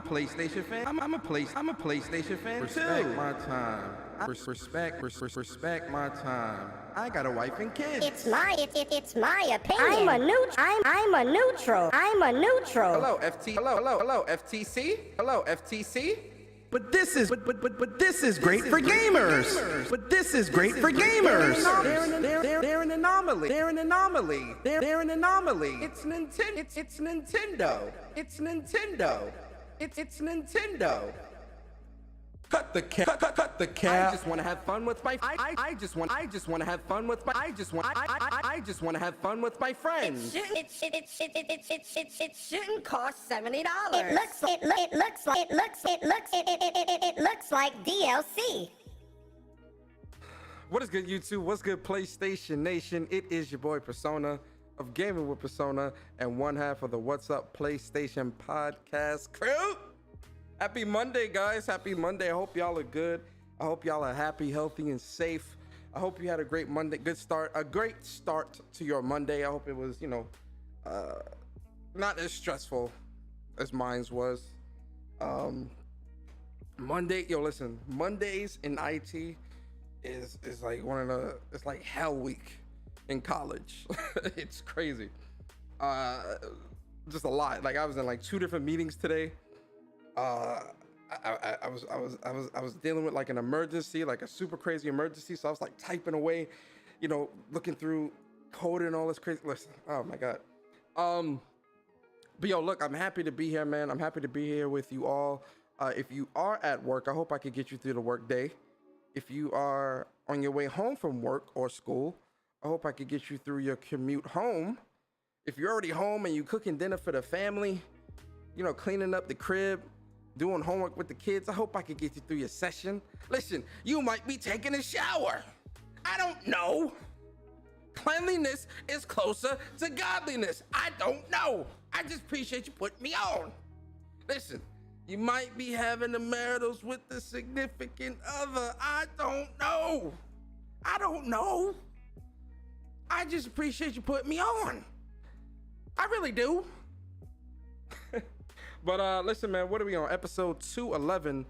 PlayStation fan. I'm a PlayStation fan Respect too. my time. Respect my time. I got a wife and kids. It's my opinion. I'm a neutral. Hello, FTC. Hello, FTC. But this is great for gamers. But this is great for gamers. They're an anomaly. They're an anomaly. They're an anomaly. It's Nintendo. It's Nintendo. It's Nintendo. It's Nintendo. Cut the cap. Cut the cap. I just want to have fun with my. I just want to have fun with my. I just want to have fun with my friends. It shouldn't cost $70. It looks like DLC. What is good, YouTube? What's good, PlayStation Nation? It is your boy Persona of Gaming with Persona and one half of the What's Up PlayStation podcast crew. Happy Monday, guys. Happy Monday. I hope y'all are good. I hope y'all are happy, healthy, and safe. I hope you had a great Monday. A great start to your Monday. I hope it was, not as stressful as mine was. Listen, Mondays in IT is like it's like hell week in college. It's crazy. Just a lot. Like I was in like 2 different meetings today. I was dealing with like an emergency, like a super crazy emergency. So I was like typing away, looking through code and all this crazy. Listen, oh my God. But yo, look, I'm happy to be here, man. I'm happy to be here with you all. If you are at work, I hope I could get you through the work day. If you are on your way home from work or school, I hope I could get you through your commute home. If you're already home and you cooking dinner for the family, cleaning up the crib, doing homework with the kids, I hope I could get you through your session. Listen, you might be taking a shower. I don't know. Cleanliness is closer to godliness. I don't know. I just appreciate you putting me on. Listen, you might be having the maritals with the significant other. I don't know. I just appreciate you putting me on. I really do. But listen, man, what are we on? Episode 211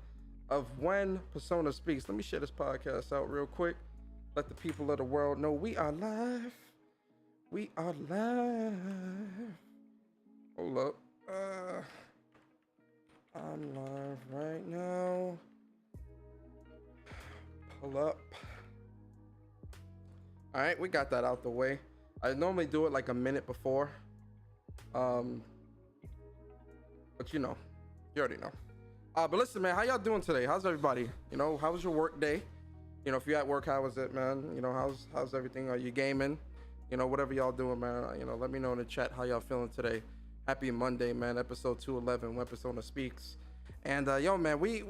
of When Persona Speaks. Let me share this podcast out real quick. Let the people of the world know we are live. We are live. Hold up. I'm live right now. Pull up. All right, we got that out the way. I normally do it like a minute before. But you already know. But listen, man, how y'all doing today? How's everybody? How was your work day? If you're at work, how was it, man? How's everything? Are you gaming? Whatever y'all doing, man. Let me know in the chat how y'all feeling today. Happy Monday, man. Episode 211, when Persona Speaks. And yo, man, we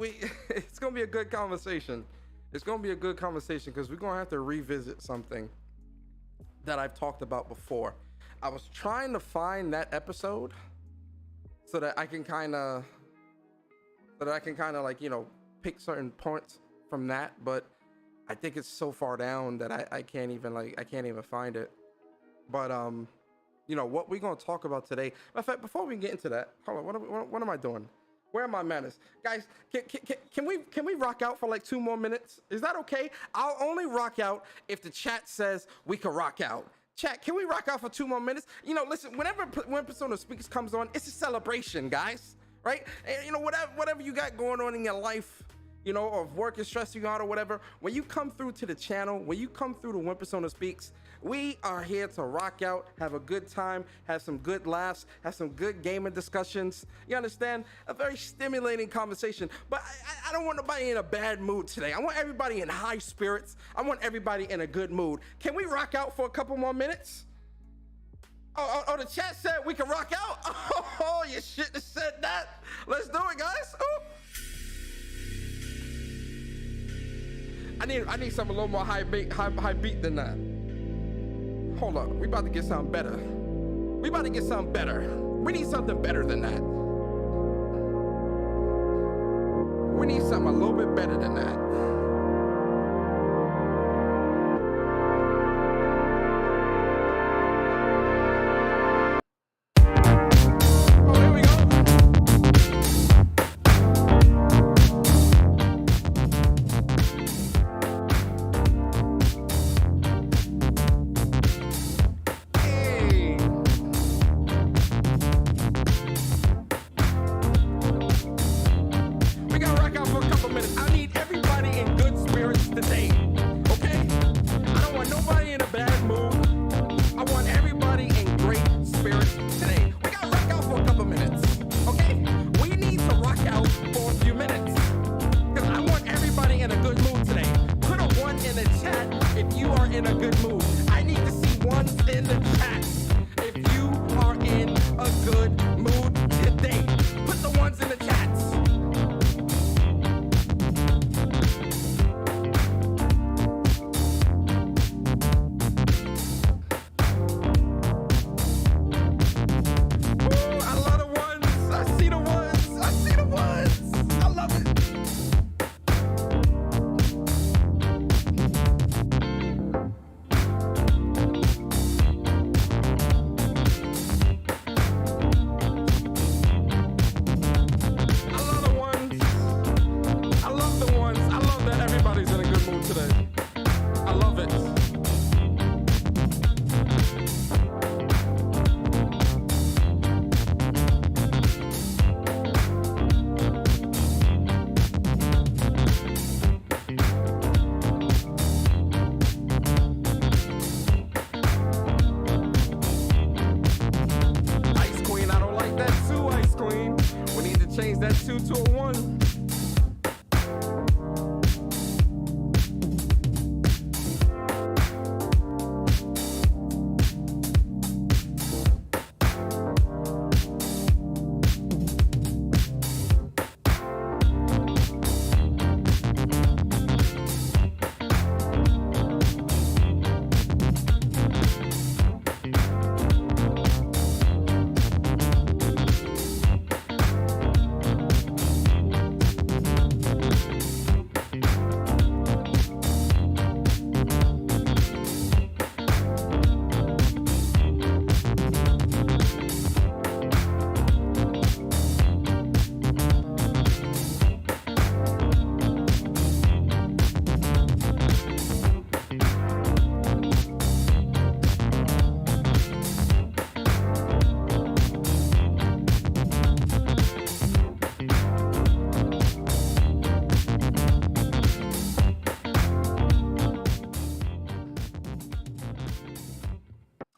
it's gonna be a good conversation. It's gonna be a good conversation because we're gonna have to revisit something that I've talked about before. I was trying to find that episode so that I can kind of like, pick certain points from that, but I think it's so far down that I can't even find it. But what we're gonna talk about today. In fact, before we get into that, hold on, what am I doing? Where are my manners, guys? Can we rock out for like 2 more minutes? Is that okay? I'll only rock out if the chat says we can rock out. Chat, can we rock out for 2 more minutes? Listen, when Persona Speaks comes on, it's a celebration, guys, right? And whatever you got going on in your life, or if work is stressing you out or whatever, when you come through to the channel, when you come through to When Persona Speaks, we are here to rock out, have a good time, have some good laughs, have some good gaming discussions. You understand? A very stimulating conversation. But I don't want nobody in a bad mood today. I want everybody in high spirits. I want everybody in a good mood. Can we rock out for a couple more minutes? Oh, the chat said we can rock out? Oh, you shouldn't have said that. Let's do it, guys. Ooh. I need something a little more high beat than that. Hold up, we about to get something better. We need something better than that. We need something a little bit better than that. in a good mood. I need to see ones in the chat. If you are in a good mood today, put the ones in the chats. Woo, I love the ones. I see the ones. I see the ones. I love it. I love the ones. I love the ones. I love that everybody's in a good mood today. I love it. Ice Queen, I don't like that too, Ice Queen. We need to change that 2 to a 1.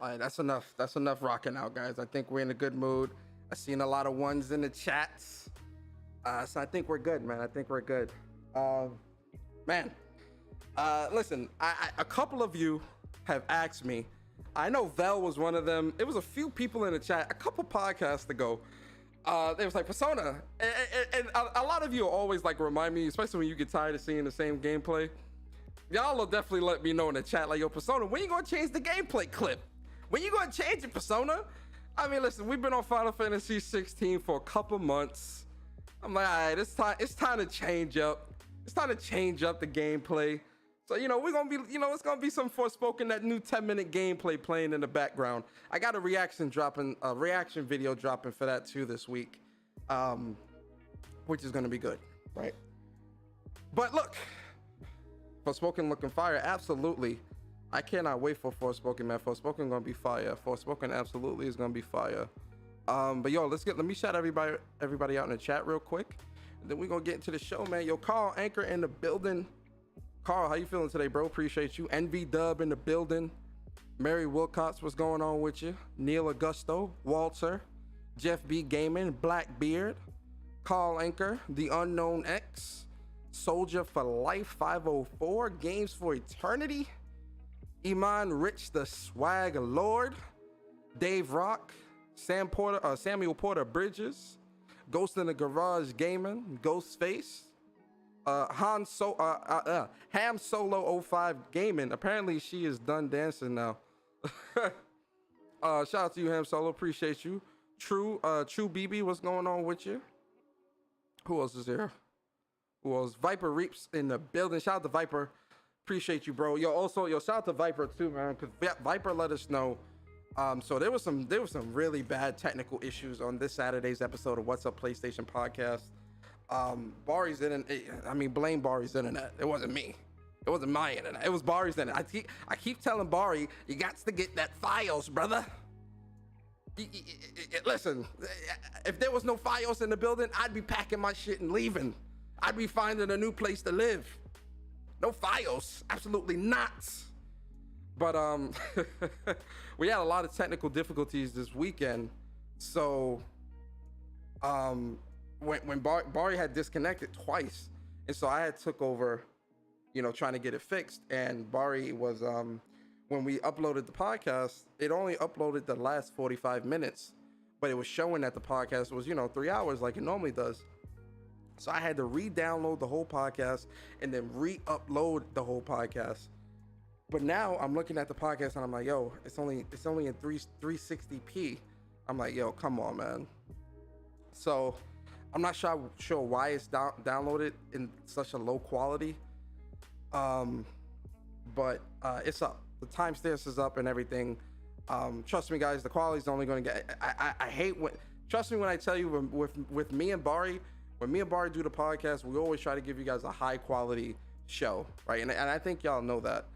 All right, that's enough. That's enough rocking out, guys. I think we're in a good mood. I've seen a lot of ones in the chats. So I think we're good, man. I think we're good. Man, listen, a couple of you have asked me. I know Vel was one of them. It was a few people in the chat a couple podcasts ago. They was like, Persona. And a lot of you always like remind me, especially when you get tired of seeing the same gameplay. Y'all will definitely let me know in the chat, like, yo, Persona, when you gonna change the gameplay clip? When you gonna change it, Persona? I mean, listen, we've been on Final Fantasy 16 for a couple months. I'm like, all right, it's time to change up. It's time to change up the gameplay. So, you know, we're gonna be, you know, it's gonna be some Forspoken, that new 10-minute gameplay playing in the background. I got a reaction video dropping for that too this week, which is gonna be good, right? But look, Forspoken looking fire, absolutely. I cannot wait for Forspoken, man. Forspoken gonna be fire. Forspoken absolutely is gonna be fire. But yo, let me shout everybody out in the chat real quick. And then we're gonna get into the show, man. Yo, Carl Anchor in the building. Carl, how you feeling today, bro? Appreciate you. NV Dub in the building. Mary Wilcox, what's going on with you? Neil Augusto, Walter, Jeff B Gaming, Blackbeard, Carl Anchor, The Unknown X, Soldier for Life 504, Games for Eternity, Iman Rich the Swag Lord, Dave Rock, Samuel Porter Bridges, Ghost in the Garage Gaming, Ghostface, Ham Solo 05 Gaming. Apparently she is done dancing now. Shout out to you, Ham Solo, appreciate you. True BB, what's going on with you? Who else is here? Who else? Viper Reaps in the building. Shout out to Viper. Appreciate you, bro. Yo, shout out to Viper too, man, because Viper let us know. So there was some really bad technical issues on this Saturday's episode of What's Up PlayStation podcast. Bari's internet. I mean, blame Bari's internet. It wasn't me. It wasn't my internet. It was Bari's internet. I keep telling Bari, you got to get that Fios, brother. Listen, if there was no Fios in the building, I'd be packing my shit and leaving. I'd be finding a new place to live. No Fios, absolutely not. But we had a lot of technical difficulties this weekend. So when Bari had disconnected twice, and so I had took over trying to get it fixed. And Bari was, when we uploaded the podcast, it only uploaded the last 45 minutes, but it was showing that the podcast was, 3 hours like it normally does. So I had to re-download the whole podcast and then re-upload the whole podcast. But now I'm looking at the podcast and I'm like, yo, it's only in 360p. I'm like, yo, come on, man. So I'm not sure why it's downloaded in such a low quality. But it's up. The timestamps is up and everything. Trust me, guys, the quality's only going to get. I hate when. Trust me when I tell you, with me and Bari, when me and Bari do the podcast, we always try to give you guys a high quality show, right? And I think y'all know that.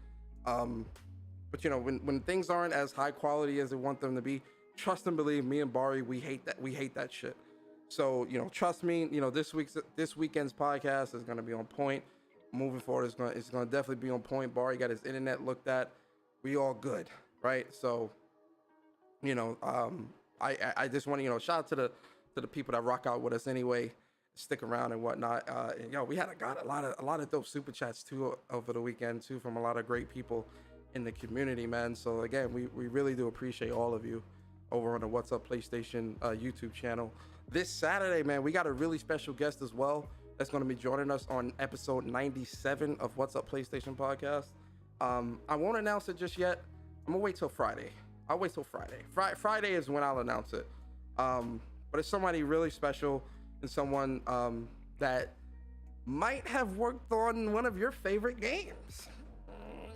But when things aren't as high quality as they want them to be, trust and believe me and Bari, we hate that. We hate that shit. So trust me. This weekend's podcast is going to be on point. Moving forward, it's going to definitely be on point. Bari got his internet looked at. We all good, right? So, I just want to shout out to the people that rock out with us anyway, stick around and whatnot. We got a lot of dope super chats too over the weekend too from a lot of great people in the community, man. So again, we really do appreciate all of you over on the What's Up PlayStation YouTube channel. This Saturday, man, we got a really special guest as well that's going to be joining us on episode 97 of What's Up PlayStation podcast. I won't announce it just yet. I'm gonna wait till Friday. I'll wait till Friday. Friday is when I'll announce it. But it's somebody really special and someone that might have worked on one of your favorite games.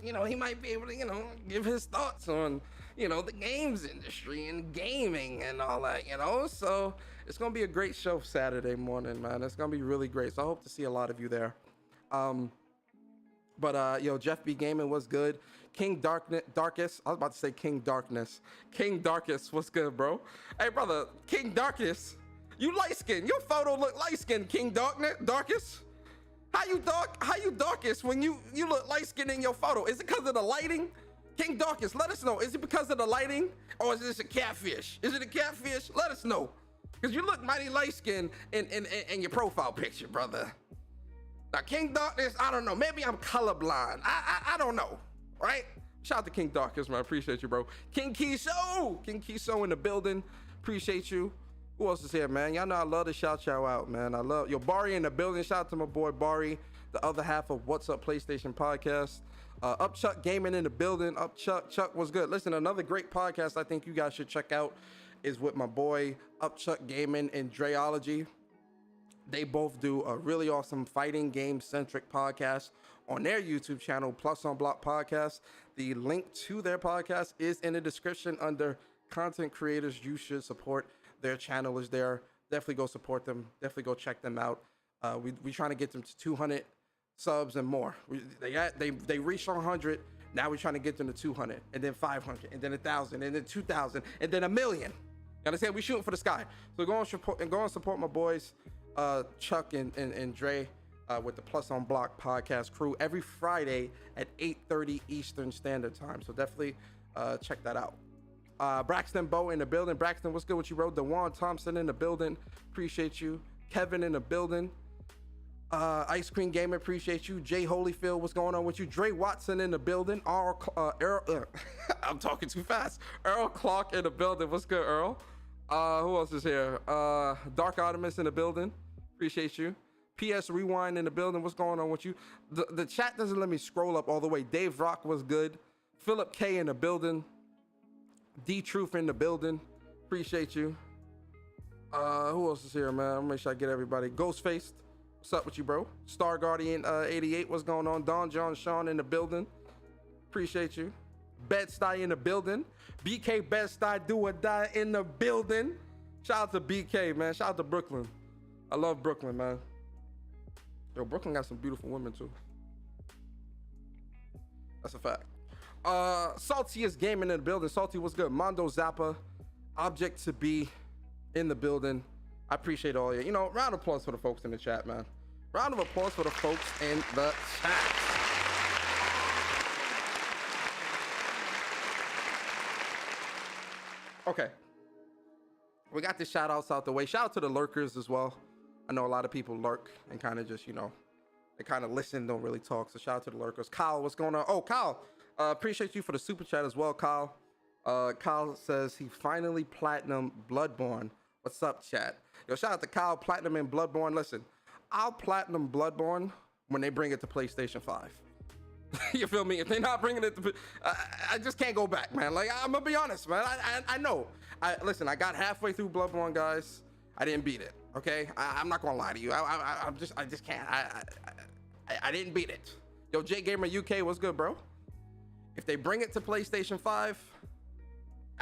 He might be able to, give his thoughts on, the games industry and gaming and all that, So it's going to be a great show Saturday morning, man. It's going to be really great. So I hope to see a lot of you there. But Jeff B. Gaming was good. King Darkest. I was about to say King Darkness. King Darkest, what's good, bro? Hey, brother, King Darkest. You light skinned. Your photo look light skinned, King Darkest. How you darkest when you look light skinned in your photo? Is it because of the lighting? King Darkest, let us know. Is it because of the lighting or is this a catfish? Is it a catfish? Let us know. Because you look mighty light skinned in your profile picture, brother. Now, King Darkness, I don't know. Maybe I'm colorblind. I don't know, right? Shout out to King Darkness, man. I appreciate you, bro. King Kiso in the building. Appreciate you. Who else is here, man? Y'all know I love to shout y'all out, man. I love Bari in the building. Shout out to my boy Bari, the other half of What's Up PlayStation podcast. Up Chuck Gaming in the building. Up Chuck was good. Listen, another great podcast I think you guys should check out is with my boy Up Chuck Gaming and Dreology. They both do a really awesome fighting game centric podcast on their YouTube channel, Plus on Block Podcast. The link to their podcast is in the description under content creators you should support. Their channel is there. Definitely go support them. Definitely go check them out. We trying to get them to 200 subs and more. They reached 100. Now we're trying to get them to 200 and then 500 and then 1,000 and then 2,000 and then 1,000,000. You understand? We shooting for the sky. So go and support my boys, Chuck and Dre, with the Plus on Block podcast crew every Friday at 8:30 Eastern Standard Time. So definitely check that out. Braxton Bow in the building. Braxton, what's good with you, bro? DeJuan Thompson in the building. Appreciate you. Kevin in the building. Ice Cream Gamer, appreciate you. Jay Holyfield, what's going on with you? Dre Watson in the building. I'm talking too fast. Earl Clark in the building. What's good, Earl? Who else is here? Dark Artemis in the building. Appreciate you. PS Rewind in the building. What's going on with you? The chat doesn't let me scroll up all the way. Dave Rock was good. Philip K in the building. D Truth in the building. Appreciate you. Who else is here, man? I'm gonna make sure I get everybody. Ghostface, what's up with you, bro? Star Guardian 88, what's going on? Don John Sean in the building. Appreciate you. Bed-Stuy in the building. BK Bed-Stuy do or die in the building. Shout out to BK, man. Shout out to Brooklyn. I love Brooklyn, man. Yo, Brooklyn got some beautiful women too. That's a fact. Saltiest Gaming in the building. Salty, what's good? Mondo Zappa, Object to Be in the building. I appreciate all you. Round of applause for the folks in the chat, man. Round of applause for the folks in the chat. Okay. We got the shout outs out the way. Shout out to the lurkers as well. I know a lot of people lurk and kind of just, they kind of listen, don't really talk. So shout out to the lurkers. Kyle, what's going on? Oh, Kyle, appreciate you for the super chat as well, Kyle. Kyle says he finally platinum Bloodborne. What's up, chat? Yo, shout out to Kyle, platinum in Bloodborne. Listen, I'll platinum Bloodborne when they bring it to PlayStation 5. You feel me? If they're not bringing it to, I just can't go back, man. Like, I'm gonna be honest, man. I know. Listen, I got halfway through Bloodborne, guys. I didn't beat it. Okay, I'm not gonna lie to you. I just can't. I didn't beat it. Yo, J Gamer UK, what's good, bro? If they bring it to PlayStation 5,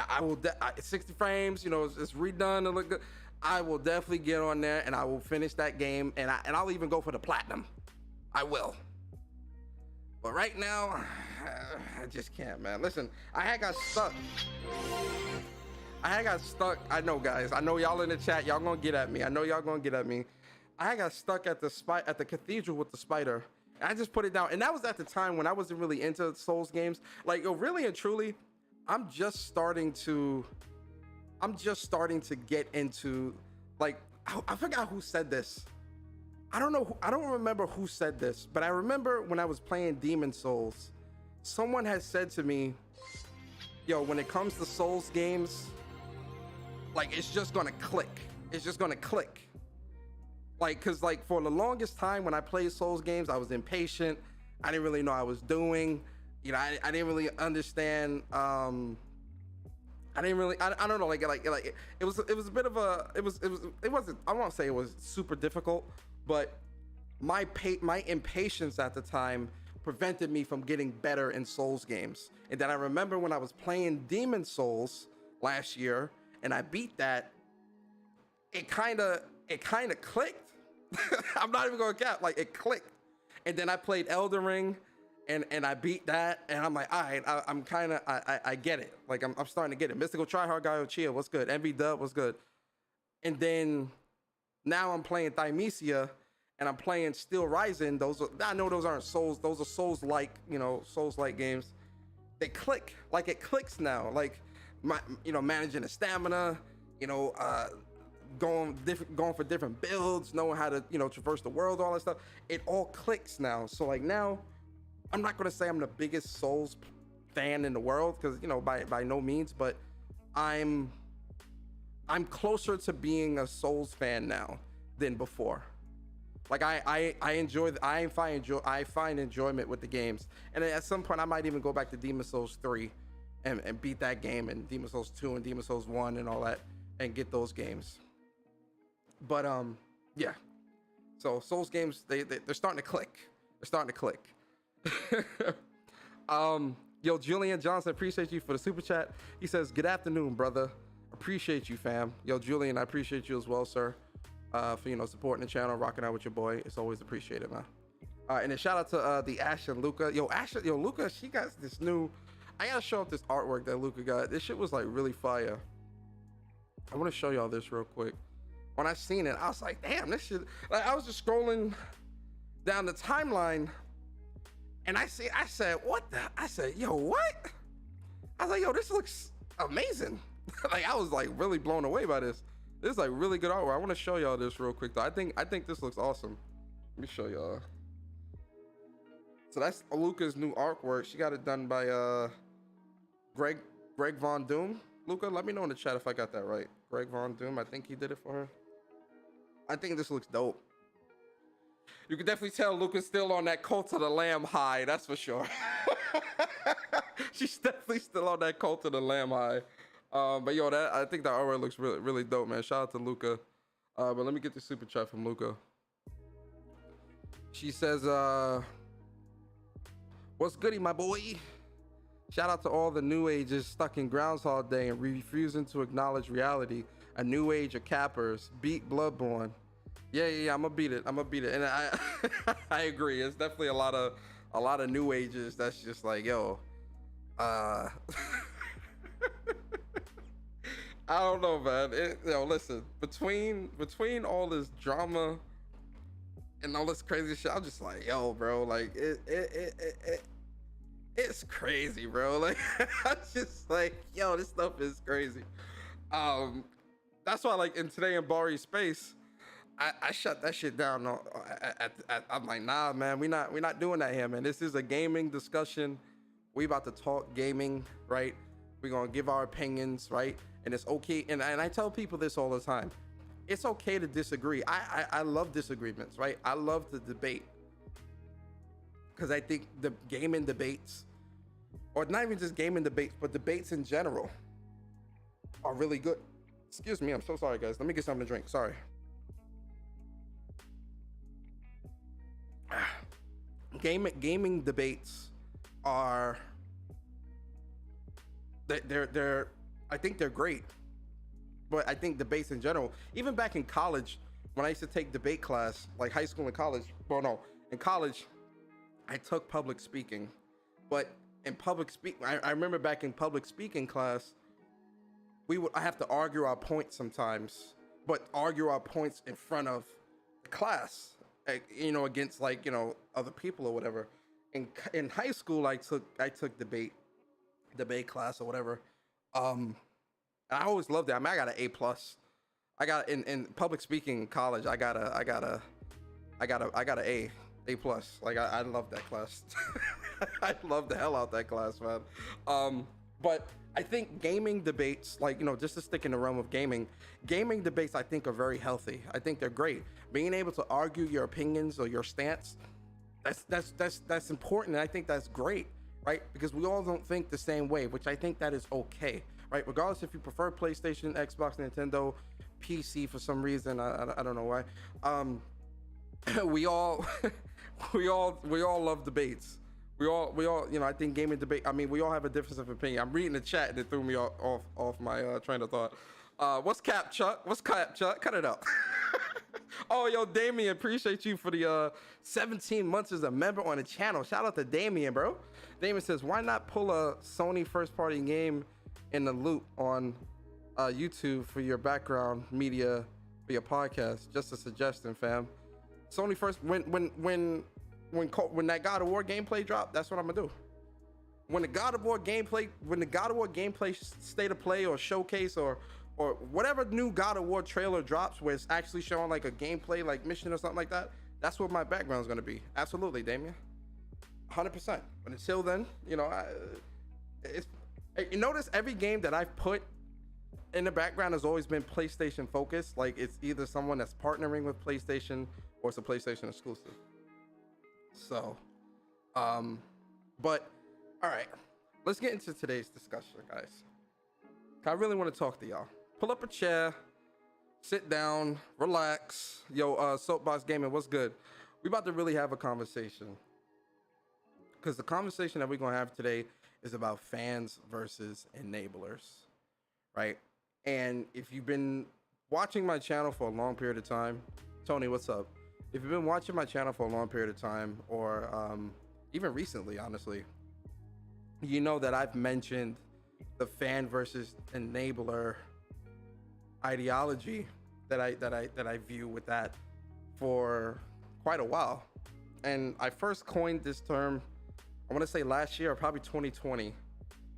I will. 60 frames, you know, it's redone and look good. I will definitely get on there and I will finish that game, and I'll even go for the platinum. I will. But right now, I just can't, man. Listen, I had got stuck. I know, guys. I know y'all in the chat. Y'all gonna get at me. I know y'all gonna get at me. I got stuck at the cathedral with the spider. And I just put it down. And that was at the time when I wasn't really into Souls games. Like, yo, really and truly, I'm just starting to get into, like, I forgot who said this. I don't remember who said this, but I remember when I was playing Demon Souls, someone had said to me, yo, when it comes to Souls games, like, it's just gonna click. It's just gonna click. Like, cause like for the longest time when I played Souls games, I was impatient. I didn't really know what I was doing. You know, I didn't really understand. I don't know, like it was a bit of a, it wasn't, I won't say it was super difficult, but my impatience at the time prevented me from getting better in Souls games. And then I remember when I was playing Demon Souls last year and I beat that, it kind of clicked. I'm not even gonna cap, like, it clicked. And then I played Elden Ring and I beat that, and I'm like, all right, I get it. Like, I'm starting to get it. Mystical Tryhard Guy Chia, what's good? MV Dub, what's good? And then now I'm playing Thymesia and I'm playing Steel Rising. I know those aren't Souls, those are Souls-like, you know, Souls-like games. They click, like, it clicks now. Like, managing the stamina, going for different builds, knowing how to, traverse the world, all that stuff. It all clicks now. So, like, now, I'm not gonna say I'm the biggest Souls fan in the world, because, by no means, but I'm closer to being a Souls fan now than before. Like, I find enjoyment with the games, and at some point I might even go back to Demon Souls 3 and beat that game, and Demon Souls 2 and Demon Souls 1 and all that, and get those games. But yeah. So Souls games, they're starting to click. They're starting to click. Yo, Julian Johnson, appreciate you for the super chat. He says, good afternoon, brother. Appreciate you, fam. Yo, Julian, I appreciate you as well, sir. For supporting the channel, rocking out with your boy. It's always appreciated, man. And then shout out to the Ash and Luca. Yo, Luca, she got this new, I gotta show up this artwork that Luca got. This shit was like really fire. I want to show y'all this real quick. When I seen it, I was like, damn, this shit. Like, I was just scrolling down the timeline, and I said, what the? I said, yo, what? I was like, yo, this looks amazing. Like, I was like really blown away by this. This is like really good artwork. I want to show y'all this real quick though. I think this looks awesome. Let me show y'all. So that's Luca's new artwork. She got it done by Greg Von Doom. Luca, let me know in the chat if I got that right. Greg Von Doom, I think he did it for her. I think this looks dope. You can definitely tell Luca's still on that Cult of the Lamb high, that's for sure. She's definitely still on that Cult of the Lamb high. But yo, I think that artwork looks really, really dope, man. Shout out to Luca. But let me get the super chat from Luca. She says, what's goody, my boy? Shout out to all the new ages stuck in Groundhog Day and refusing to acknowledge reality. A new age of cappers. Beat Bloodborne. Yeah, I'm gonna beat it. And I agree. It's definitely a lot of new ages that's just like, yo, I don't know, man. Listen, between all this drama and all this crazy shit, I'm just like, yo, bro, like it's crazy, bro. Like, I'm just like, yo, this stuff is crazy. That's why, like, in Today in Bari Space, I shut that shit down. I'm like, nah, man, we not doing that here, man. This is a gaming discussion. We about to talk gaming, right? We're gonna give our opinions, right? And it's okay. And I tell people this all the time. It's okay to disagree. I love disagreements, right? I love the debate because I think the gaming debates, or not even just gaming debates, but debates in general, are really good. Excuse me, I'm so sorry, guys. Let me get something to drink. Sorry. Gaming debates are they're I think they're great, but I think debates in general, even back in college when I used to take debate class, like high school and college. Well, no, in college I took public speaking, but in I remember back in public speaking class, I have to argue our points sometimes, but argue our points in front of the class, against other people or whatever. In high school, I took debate class or whatever. I always loved it. I mean, I got an A plus. I got in public speaking in college. I got a A plus. Like I love that class. I love the hell out that class, man. But I think gaming debates, just to stick in the realm of gaming debates, I think are very healthy. I think they're great. Being able to argue your opinions or your stance, that's important. And I think that's great, right? Because we all don't think the same way, which I think that is okay, right? Regardless if you prefer PlayStation, Xbox, Nintendo, PC for some reason, I don't know why. We all love debates. We all, I think gaming debate, I mean, we all have a difference of opinion. I'm reading the chat and it threw me off my train of thought. What's cap, Chuck? Cut it up. Oh, yo, Damien, appreciate you for the 17 months as a member on the channel. Shout out to Damien, bro. Damien says, why not pull a Sony first-party game in the loop on YouTube for your background media for your podcast? Just a suggestion, fam. Sony first, when that God of War gameplay dropped, that's what I'm gonna do. When the God of War gameplay state of play or showcase or whatever new God of War trailer drops where it's actually showing like a gameplay like mission or something like that, that's what my background's gonna be. Absolutely, Damien. 100%. But until then, you notice every game that I've put in the background has always been PlayStation focused. Like it's either someone that's partnering with PlayStation or it's a PlayStation exclusive. So, but all right, let's get into today's discussion, guys. I really want to talk to y'all. Pull up a chair, sit down, relax. Yo, Soapbox Gaming, what's good? We about to really have a conversation, because the conversation that we're gonna have today is about fans versus enablers, right? And if you've been watching my channel for a long period of time, Tony, what's up? If you've been watching my channel for a long period of time, or even recently, honestly, you know that I've mentioned the fan versus enabler ideology that I view with that for quite a while. And I first coined this term, I want to say last year or probably 2020. It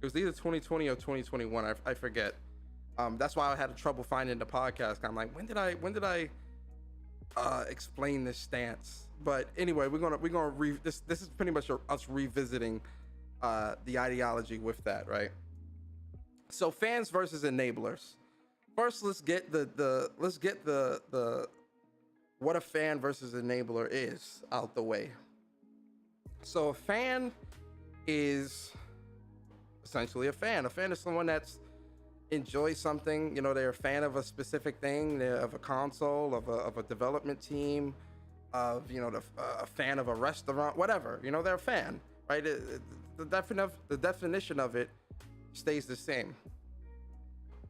was either 2020 or 2021. I forget. That's why I had trouble finding the podcast. I'm like, when did I explain this stance? But anyway, this is pretty much us revisiting the ideology with that, right? So fans versus enablers. First, let's get the what a fan versus enabler is out the way. So a fan is essentially a fan. A fan is someone that's enjoys something. They're a fan of a specific thing. They're of a console, of a development team, of a fan of a restaurant, whatever. They're a fan, right? The definition of it stays the same.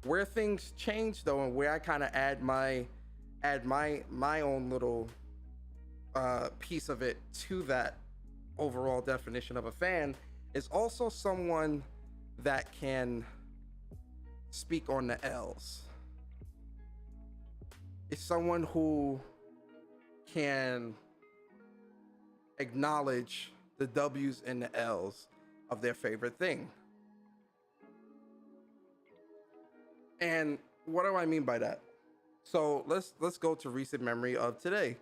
Where things change though, and where I kind of add my own little piece of it to that overall definition of a fan, is also someone that can speak on the L's. It's someone who can acknowledge the W's and the L's of their favorite thing. And what do I mean by that? So let's go to recent memory of today.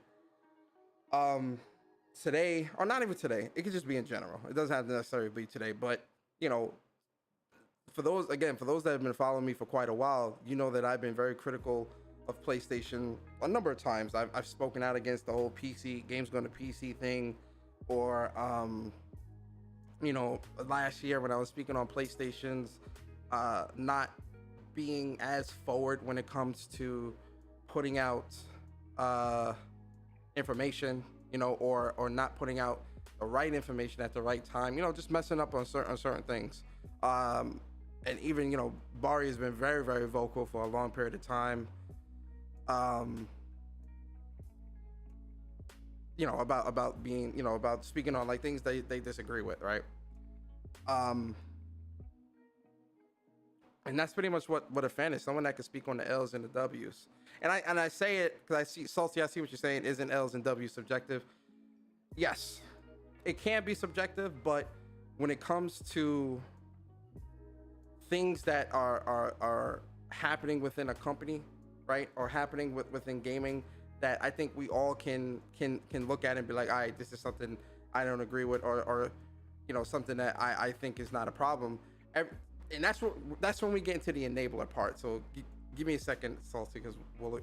Today, or not even today, it could just be in general. It doesn't have to necessarily be today, but you know, for those that have been following me for quite a while, you know that I've been very critical of PlayStation a number of times. I've spoken out against the whole PC games going to PC thing, or you know, last year when I was speaking on PlayStation's not being as forward when it comes to putting out information, you know, or not putting out the right information at the right time, you know, just messing up on certain things. And even, you know, Bari has been very, very vocal for a long period of time. You know, about being, you know, about speaking on like things they disagree with, right? And that's pretty much what a fan is, someone that can speak on the L's and the W's. And I say it because I see, Salty, I see what you're saying. Isn't L's and W's subjective? Yes, it can be subjective, but when it comes to things that are happening within a company, right, or happening within gaming, that I think we all can look at and be like, all right, this is something I don't agree with, or you know, something that I think is not a problem. And that's when we get into the enabler part. So give me a second, Salty, because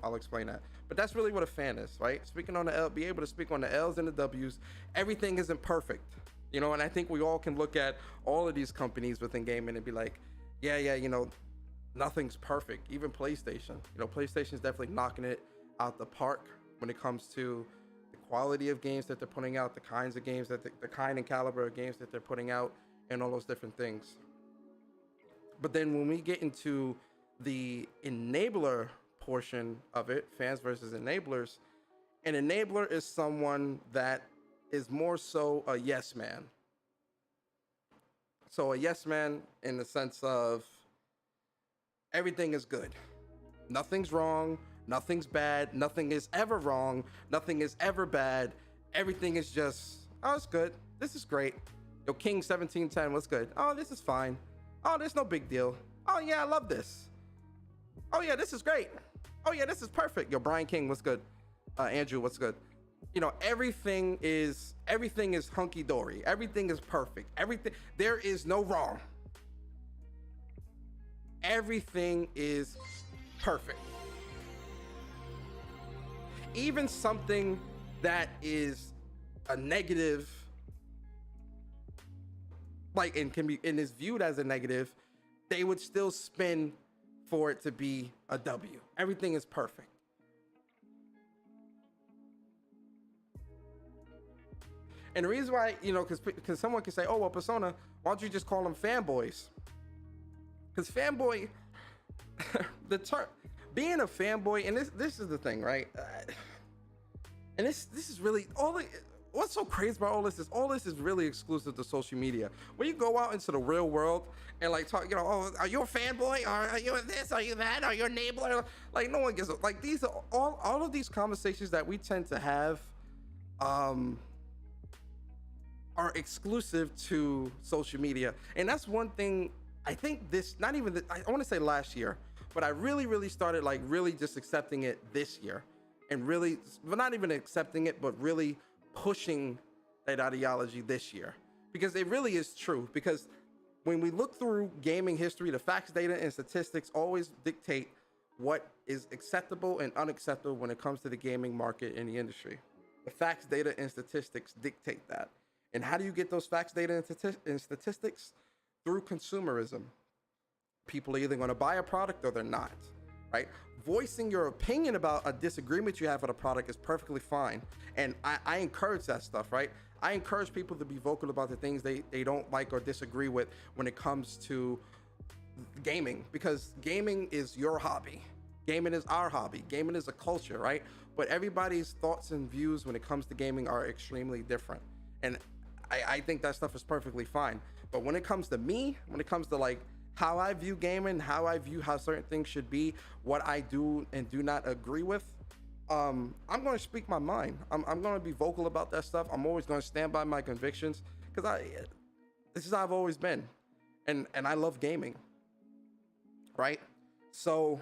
I'll explain that. But that's really what a fan is, right? Speaking on the L, be able to speak on the L's and the W's. Everything isn't perfect, you know. And I think we all can look at all of these companies within gaming and be like, yeah, you know, nothing's perfect. Even PlayStation, you know, PlayStation's definitely knocking it out the park when it comes to the quality of games that they're putting out, the kinds of games that the kind and caliber of games that they're putting out, and all those different things. But then when we get into the enabler portion of it, fans versus enablers, an enabler is someone that is more so a yes man. So a yes man in the sense of everything is good. Nothing's wrong. Nothing's bad. Nothing is ever wrong. Nothing is ever bad. Everything is just, oh, it's good. This is great. Yo, King 1710, what's good? Oh, this is fine. Oh, there's no big deal. Oh yeah, I love this. Oh yeah, this is great. Oh yeah, this is perfect. Yo, Brian King, what's good? Andrew, what's good? You know, everything is hunky dory. Everything is perfect. Everything, there is no wrong. Everything is perfect. Even something that is a negative, like, and can be, and is viewed as a negative, they would still spin for it to be a W. Everything is perfect. And the reason why, you know, because someone can say, oh, well, Persona, why don't you just call them fanboys? Because fanboy, the term, being a fanboy, and this is the thing, right? And this is really what's so crazy about all this is really exclusive to social media. When you go out into the real world and like talk, you know, oh, are you a fanboy? Or are you this? Are you that? Are you a enabler? Like, no one gives a, like, these are all of these conversations that we tend to have are exclusive to social media. And that's one thing I think this, not even I want to say last year, but I really started like really just accepting it this year, and really, but not even accepting it, but really pushing that ideology this year, because it really is true. Because when we look through gaming history, the facts, data, and statistics always dictate what is acceptable and unacceptable when it comes to the gaming market and the industry. The facts, data, and statistics dictate that. And how do you get those facts, data, and statistics? Through consumerism. People are either going to buy a product or they're not, right? Voicing your opinion about a disagreement you have with a product is perfectly fine. And I encourage that stuff, right? I encourage people to be vocal about the things they don't like or disagree with when it comes to gaming, because gaming is your hobby. Gaming is our hobby. Gaming is a culture, right? But everybody's thoughts and views when it comes to gaming are extremely different. And I think that stuff is perfectly fine. But when it comes to me, when it comes to like how I view gaming, how I view how certain things should be, what I do and do not agree with, I'm going to speak my mind. I'm going to be vocal about that stuff. I'm always going to stand by my convictions, because this is how I've always been. And I love gaming, right? So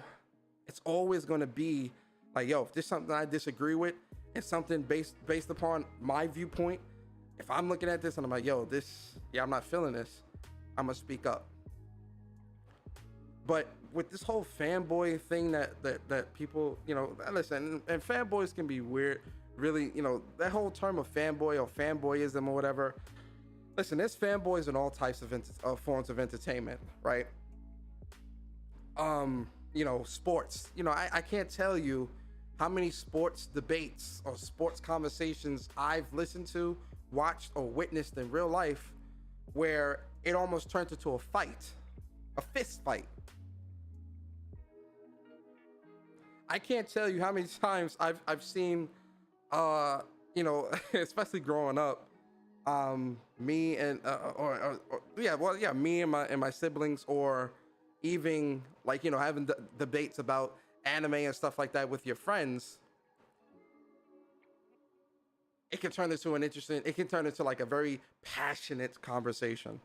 it's always going to be Like, yo, if there's something I disagree with and something based upon my viewpoint, if I'm looking at this and I'm like, yo, I'm not feeling this, I'm gonna speak up. But with this whole fanboy thing that people, listen, and fanboys can be weird, really, that whole term of fanboy or fanboyism or whatever. Listen, there's fanboys in all types of forms of entertainment, right? Sports. I can't tell you how many sports debates or sports conversations I've listened to, watched, or witnessed in real life where it almost turned into a fight, a fist fight. I can't tell you how many times I've seen, especially growing up, me and me and my siblings, or even having debates about anime and stuff like that with your friends. It can turn into like a very passionate conversation.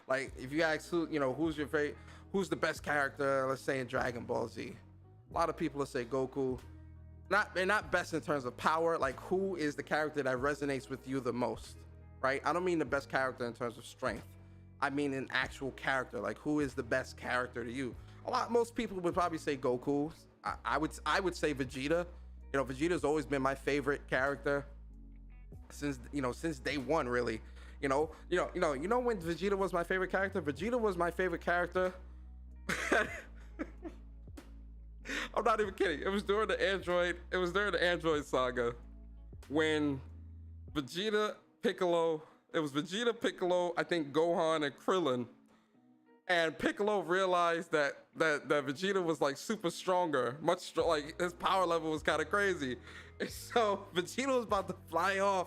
Like if you ask who's your favorite, who's the best character, let's say in Dragon Ball Z, a lot of people will say Goku. They're not best in terms of power, like who is the character that resonates with you the most, right? I don't mean the best character in terms of strength. I mean an actual character, like who is the best character to you? Most people would probably say Goku. I would say Vegeta. Vegeta's always been my favorite character since day one, really. You know when Vegeta was my favorite character? Vegeta was my favorite character. I'm not even kidding. It was during the Android saga when Vegeta, Piccolo, I think Gohan and Krillin, and Piccolo realized that Vegeta was like super stronger, like his power level was kind of crazy. And so Vegeta was about to fly off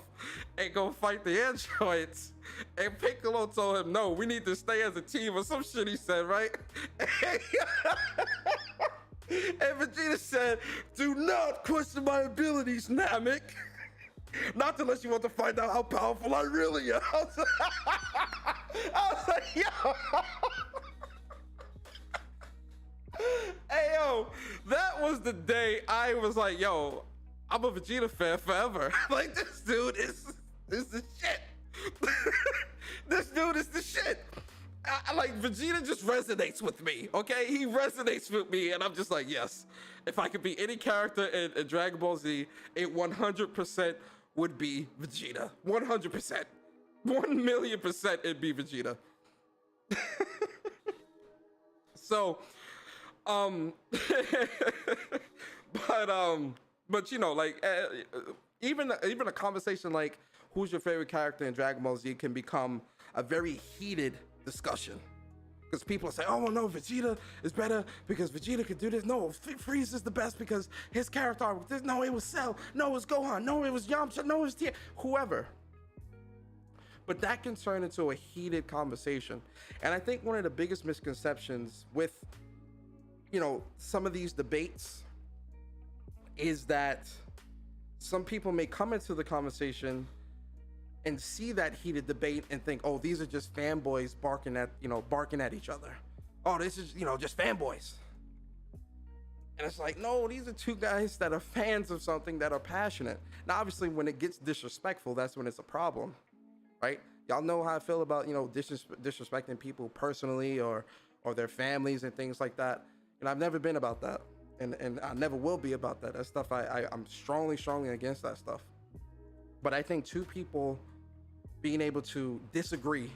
and go fight the androids. And Piccolo told him, no, we need to stay as a team or some shit he said, right? And Vegeta said, do not question my abilities, Namek. Not unless you want to find out how powerful I really am. I was like, yo. Hey, yo, that was the day I was like, yo, I'm a Vegeta fan forever. Like, this dude is the shit. This dude is the shit. Like, Vegeta just resonates with me, okay? He resonates with me, and I'm just like, yes. If I could be any character in Dragon Ball Z, it 100% would be Vegeta. 100%. 1,000,000% it'd be Vegeta. So, but like, even a conversation like who's your favorite character in Dragon Ball Z can become a very heated discussion, because people say, oh well, no, Vegeta is better because Vegeta could do this. No, Frieza is the best because his character arc was this. No, it was Cell. No, it was Gohan. No, it was Yamcha. No, it was whoever. But that can turn into a heated conversation. And I think one of the biggest misconceptions with some of these debates is that some people may come into the conversation and see that heated debate and think, oh, these are just fanboys barking at each other. Oh, this is, just fanboys. And it's like, no, these are two guys that are fans of something, that are passionate. Now, obviously, when it gets disrespectful, that's when it's a problem, right? Y'all know how I feel about, disrespecting people personally or their families and things like that. And I've never been about that. And I never will be about that. That stuff, I'm strongly against that stuff. But I think two people being able to disagree,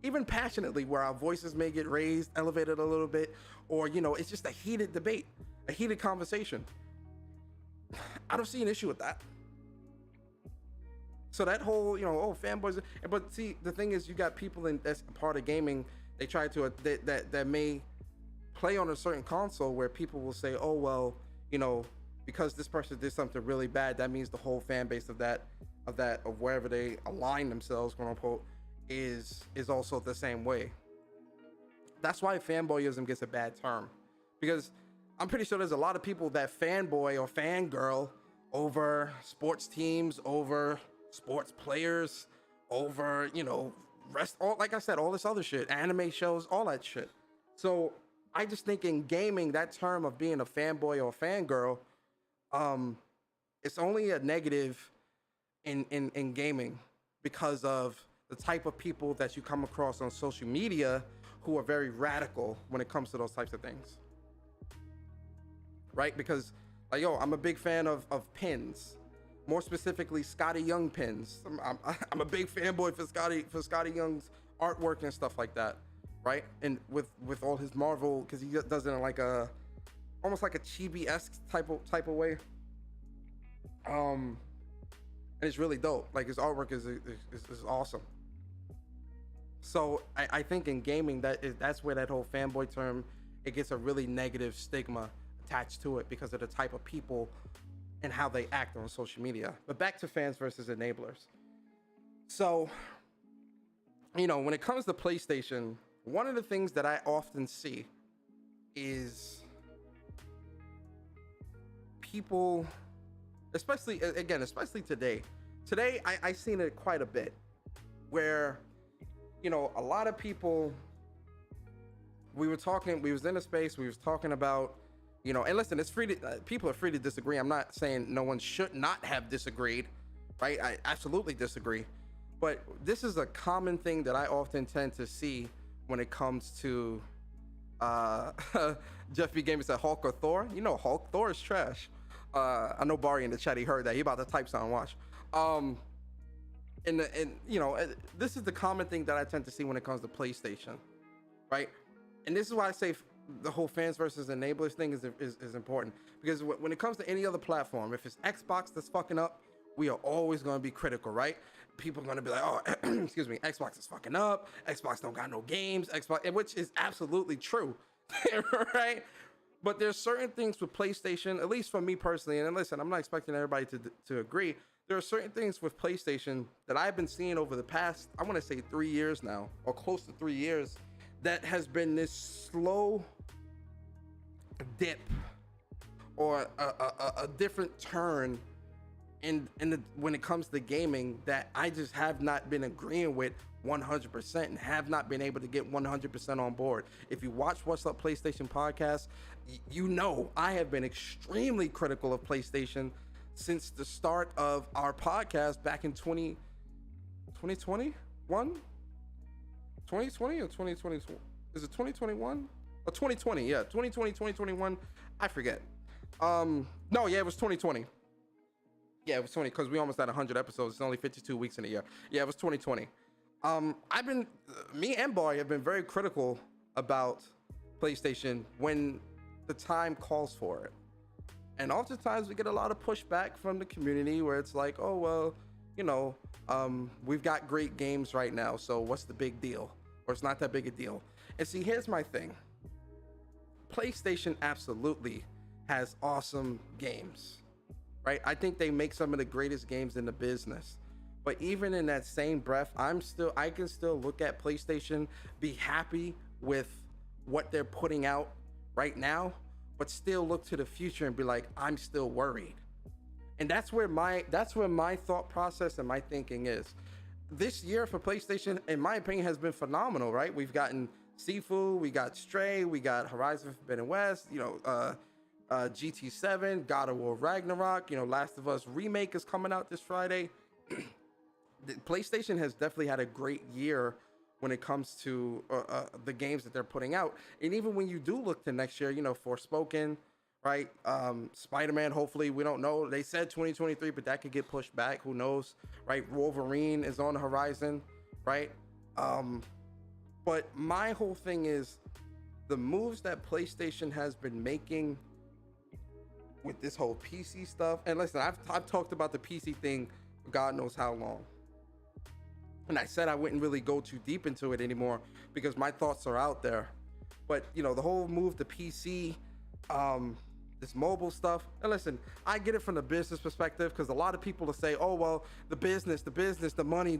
even passionately, where our voices may get raised, elevated a little bit, or, it's just a heated debate, a heated conversation. I don't see an issue with that. So that whole, fanboys, but see, the thing is, you got people that's part of gaming, they try to, that may play on a certain console where people will say, oh, well, because this person did something really bad, that means the whole fan base of wherever they align themselves, quote unquote, is also the same way. That's why fanboyism gets a bad term, because I'm pretty sure there's a lot of people that fanboy or fangirl over sports teams, over sports players, over, like I said, all this other shit, anime shows, all that shit. So I just think in gaming, that term of being a fanboy or a fangirl, it's only a negative in gaming because of the type of people that you come across on social media who are very radical when it comes to those types of things. Right? Because like, yo, I'm a big fan of pins, more specifically Scotty Young pins. I'm a big fanboy for Scotty Young's artwork and stuff like that, right? And with all his Marvel, because he does it in like almost like a chibi-esque type of way. And it's really dope. Like his artwork is awesome. So I think in gaming that's where that whole fanboy term, it gets a really negative stigma attached to it because of the type of people and how they act on social media. But back to fans versus enablers. So, you know, when it comes to PlayStation, one of the things that I often see is people, especially today. Today, I seen it quite a bit where, you know, a lot of people, we was in a space, we was talking about, you know, and listen, it's free to, people are free to disagree. I'm not saying no one should not have disagreed, right? I absolutely disagree. But this is a common thing that I often tend to see when it comes to, Jeff B. Gamer said Hulk or Thor. You know, Hulk, Thor is trash. I know Barry in the chat, he heard that. He about to type something, watch. And you know, this is the common thing that I tend to see when it comes to PlayStation, right? And this is why I say the whole fans versus enablers thing is important, because when it comes to any other platform, if it's Xbox that's fucking up, we are always going to be critical, right? People are going to be like, oh, excuse me, Xbox is fucking up, Xbox don't got no games, Xbox, which is absolutely true, right? But there's certain things with PlayStation, at least for me personally, and listen, I'm not expecting everybody to agree. There are certain things with PlayStation that I've been seeing over the past, I want to say 3 years now, or close to 3 years, that has been this slow dip or a different turn when it comes to gaming that I just have not been agreeing with 100% and have not been able to get 100% on board. If you watch What's Up PlayStation podcast, you know I have been extremely critical of PlayStation since the start of our podcast back in 2021? 2020 or 2022? Is it 2021? Or 2020, yeah, 2020, 2021, I forget. No, yeah, it was 2020. Yeah, it was 20, because we almost had 100 episodes. It's only 52 weeks in a year. Yeah, it was 2020. Me and Boy have been very critical about PlayStation when the time calls for it. And oftentimes we get a lot of pushback from the community where it's like, oh, well, you know, we've got great games right now, so what's the big deal? Or it's not that big a deal. And see, here's my thing. PlayStation absolutely has awesome games, right? I think they make some of the greatest games in the business. But even in that same breath, I can still look at PlayStation, be happy with what they're putting out right now, but still look to the future and be like, I'm still worried. And that's where my thought process and my thinking is. This year for PlayStation, in my opinion, has been phenomenal, right? We've gotten Sifu, we got Stray, we got Horizon Forbidden West, you know, GT7, God of War Ragnarok, you know, Last of Us Remake is coming out this Friday. The PlayStation has definitely had a great year when it comes to the games that they're putting out. And even when you do look to next year, you know, Forspoken, right? Spider-Man, hopefully, we don't know. They said 2023, but that could get pushed back. Who knows, right? Wolverine is on the horizon, right? But my whole thing is the moves that PlayStation has been making with this whole PC stuff. And listen, I've talked about the PC thing for God knows how long. And I said I wouldn't really go too deep into it anymore because my thoughts are out there. But, you know, the whole move to PC, this mobile stuff. And listen, I get it from the business perspective because a lot of people will say, oh, well, the business, the money,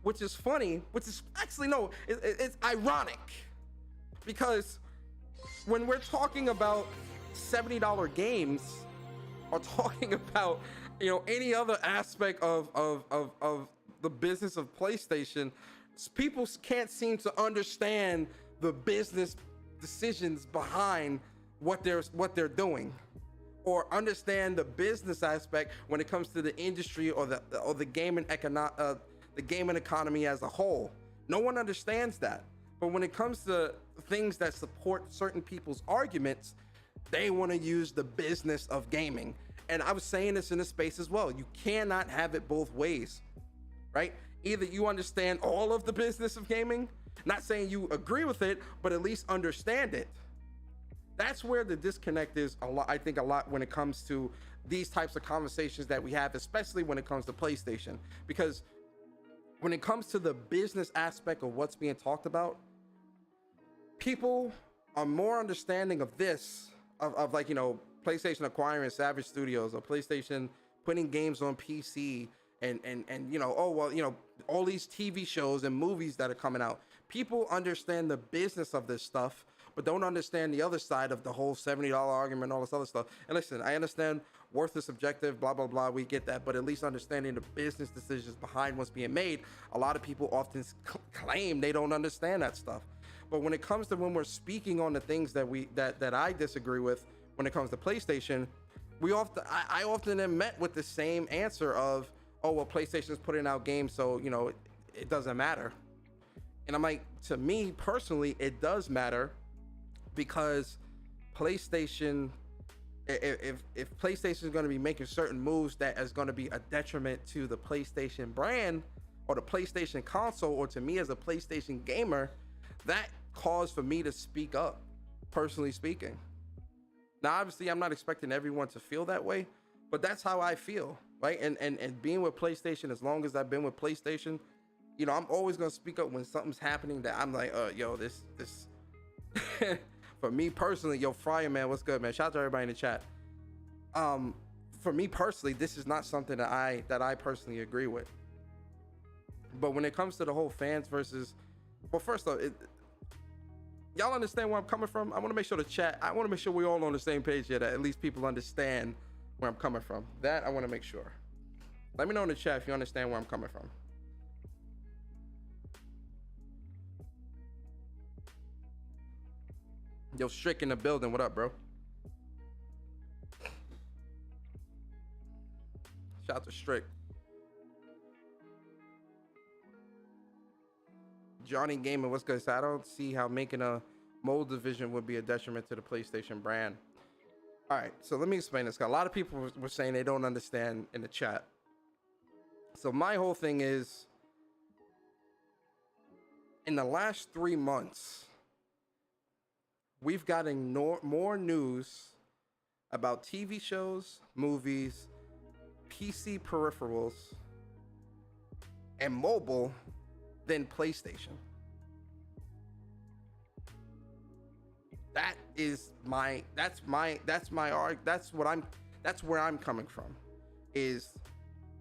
which is funny, which is actually, no, it's ironic. Because when we're talking about $70 games or talking about, you know, any other aspect of the business of PlayStation, people can't seem to understand the business decisions behind what they're doing, or understand the business aspect when it comes to the industry or the gaming economy as a whole. No one understands that. But when it comes to things that support certain people's arguments, they want to use the business of gaming. And I was saying this in the space as well. You cannot have it both ways, right? Either you understand all of the business of gaming, not saying you agree with it, but at least understand it. That's where the disconnect is a lot, I think, a lot when it comes to these types of conversations that we have, especially when it comes to PlayStation. Because when it comes to the business aspect of what's being talked about, people are more understanding of this, of like, you know, PlayStation acquiring Savage Studios, or PlayStation putting games on PC, and you know, oh well, you know, all these TV shows and movies that are coming out. People understand the business of this stuff, but don't understand the other side of the whole $70 argument, all this other stuff. And listen, I understand worth is subjective, blah, blah, blah. We get that, but at least understanding the business decisions behind what's being made. A lot of people often claim they don't understand that stuff. But when it comes to when we're speaking on the things that I disagree with, when it comes to PlayStation, I often am met with the same answer of, oh, well, PlayStation's putting out games, so, you know, it doesn't matter. And I'm like, to me personally, it does matter, because PlayStation, if PlayStation is going to be making certain moves that is going to be a detriment to the PlayStation brand or the PlayStation console, or to me as a PlayStation gamer, that cause for me to speak up, personally speaking. Now, obviously, I'm not expecting everyone to feel that way, but that's how I feel, right? And being with PlayStation, as long as I've been with PlayStation, you know, I'm always going to speak up when something's happening that I'm like, yo, this for me personally, yo, Fryer, man, what's good, man? Shout out to everybody in the chat. For me personally, this is not something that I personally agree with. But when it comes to the whole fans versus, well, first off, y'all understand where I'm coming from? I want to make sure I want to make sure we're all on the same page here, that at least people understand where I'm coming from. That I want to make sure. Let me know in the chat if you understand where I'm coming from. Yo, Strick in the building. What up, bro? Shout out to Strick. Johnny Gaming, what's good? So I don't see how making a mobile division would be a detriment to the PlayStation brand. All right, so let me explain this. A lot of people were saying they don't understand in the chat. So my whole thing is, in the last 3 months, we've gotten more news about TV shows, movies, PC peripherals, and mobile than PlayStation. That's where I'm coming from. Is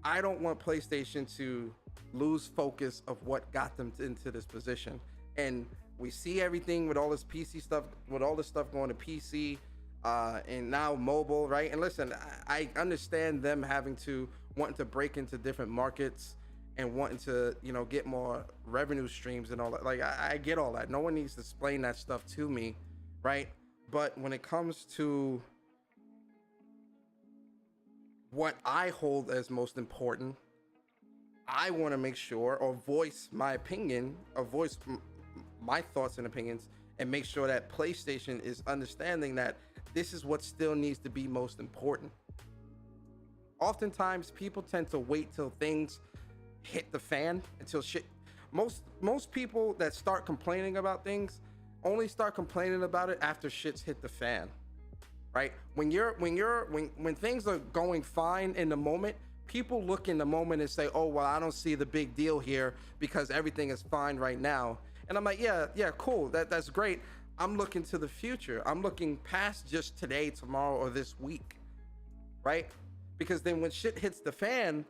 I don't want PlayStation to lose focus of what got them into this position. And we see everything with all this PC stuff, with all this stuff going to PC, and now mobile, right? And listen, I understand them wanting to break into different markets and wanting to, you know, get more revenue streams and all that. Like, I get all that. No one needs to explain that stuff to me, right? But when it comes to what I hold as most important, I want to make sure, or voice my opinion, or voice my thoughts and opinions, and make sure that PlayStation is understanding that this is what still needs to be most important. Oftentimes, people tend to wait till things hit the fan, until shit. Most people that start complaining about things only start complaining about it after shit's hit the fan, right? When things are going fine in the moment, people look in the moment and say, oh, well, I don't see the big deal here because everything is fine right now. And I'm like, yeah, cool. That's great. I'm looking to the future. I'm looking past just today, tomorrow, or this week, right? Because then when shit hits the fan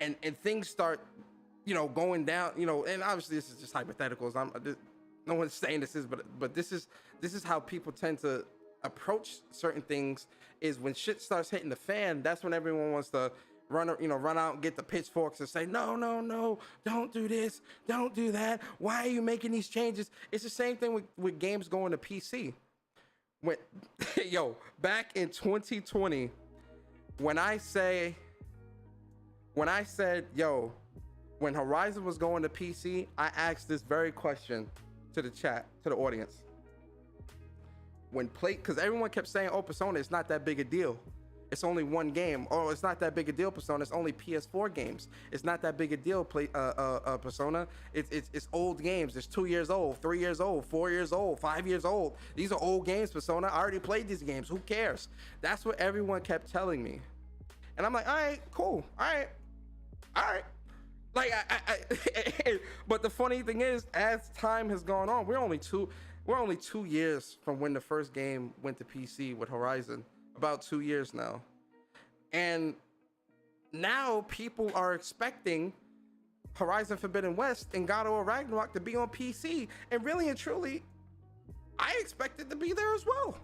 and things start, you know, going down, you know, and obviously this is just hypotheticals. No one's saying this is, but this is how people tend to approach certain things. Is when shit starts hitting the fan, that's when everyone wants to run out and get the pitchforks and say, no, no, no, don't do this, don't do that. Why are you making these changes? It's the same thing with games going to PC. When, back in 2020, when I said, when Horizon was going to PC, I asked this very question to the chat, to the audience. Because everyone kept saying, oh, Persona, it's not that big a deal. It's only one game. Oh, it's not that big a deal, Persona. It's only PS4 games. It's not that big a deal, Persona. It's old games. It's 2 years old, 3 years old, 4 years old, 5 years old. These are old games, Persona. I already played these games. Who cares? That's what everyone kept telling me. And I'm like, all right, cool. All right. Like, but the funny thing is, as time has gone on, we're only 2 years from when the first game went to PC with Horizon. About 2 years now. And now people are expecting Horizon Forbidden West and God of War Ragnarok to be on PC. And really and truly, I expect it to be there as well.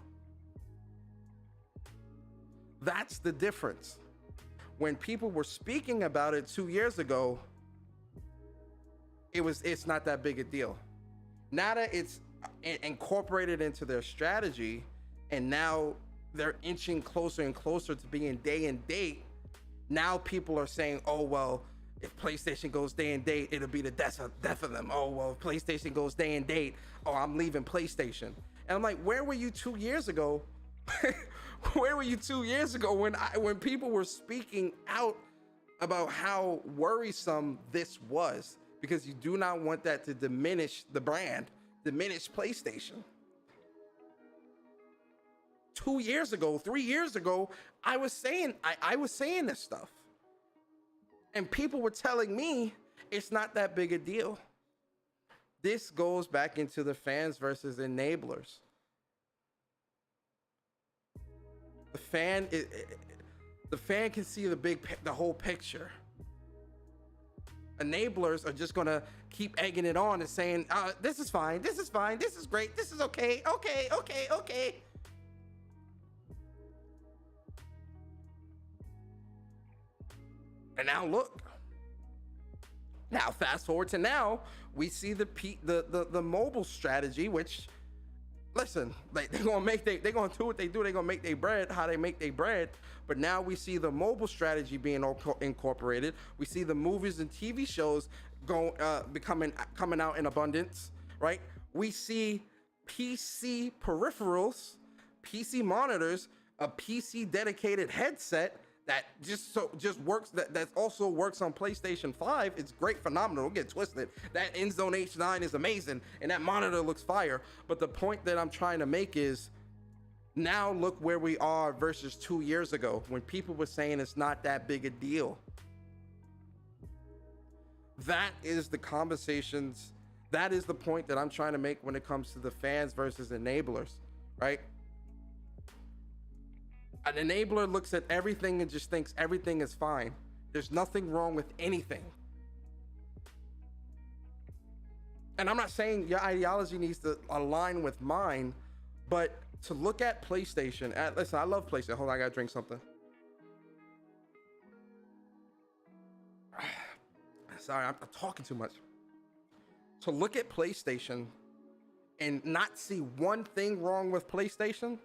That's the difference. When people were speaking about it 2 years ago, it's not that big a deal. Now that it's incorporated into their strategy, and now they're inching closer and closer to being day and date, now people are saying, oh, well, if PlayStation goes day and date, it'll be the death of them. Oh, well, if PlayStation goes day and date, oh, I'm leaving PlayStation. And I'm like, where were you 2 years ago? Where were you 2 years ago when people were speaking out about how worrisome this was? Because you do not want that to diminish the brand, diminish PlayStation. 2 years ago, 3 years ago, I was saying this stuff. And people were telling me it's not that big a deal. This goes back into the fans versus enablers. The fan can see the whole picture. Enablers are just gonna keep egging it on and saying, this is fine, this is fine, this is great, this is okay. And now look. Now fast forward to now, we see the mobile strategy, which, listen, like they're gonna do what they do. They're gonna make their bread how they make their bread. But now we see the mobile strategy being incorporated. We see the movies and TV shows coming out in abundance, right? We see PC peripherals, PC monitors, a PC dedicated headset that just works. That also works on PlayStation 5. It's great, phenomenal. Don't get twisted. That Inzone H9 is amazing, and that monitor looks fire. But the point that I'm trying to make is, now look where we are versus 2 years ago, when people were saying it's not that big a deal. That is the conversations. That is the point that I'm trying to make when it comes to the fans versus enablers, right? An enabler looks at everything and just thinks everything is fine. There's nothing wrong with anything. And I'm not saying your ideology needs to align with mine, but to look at PlayStation, listen, I love PlayStation. Hold on, I gotta drink something. Sorry, I'm talking too much. To look at PlayStation and not see one thing wrong with PlayStation.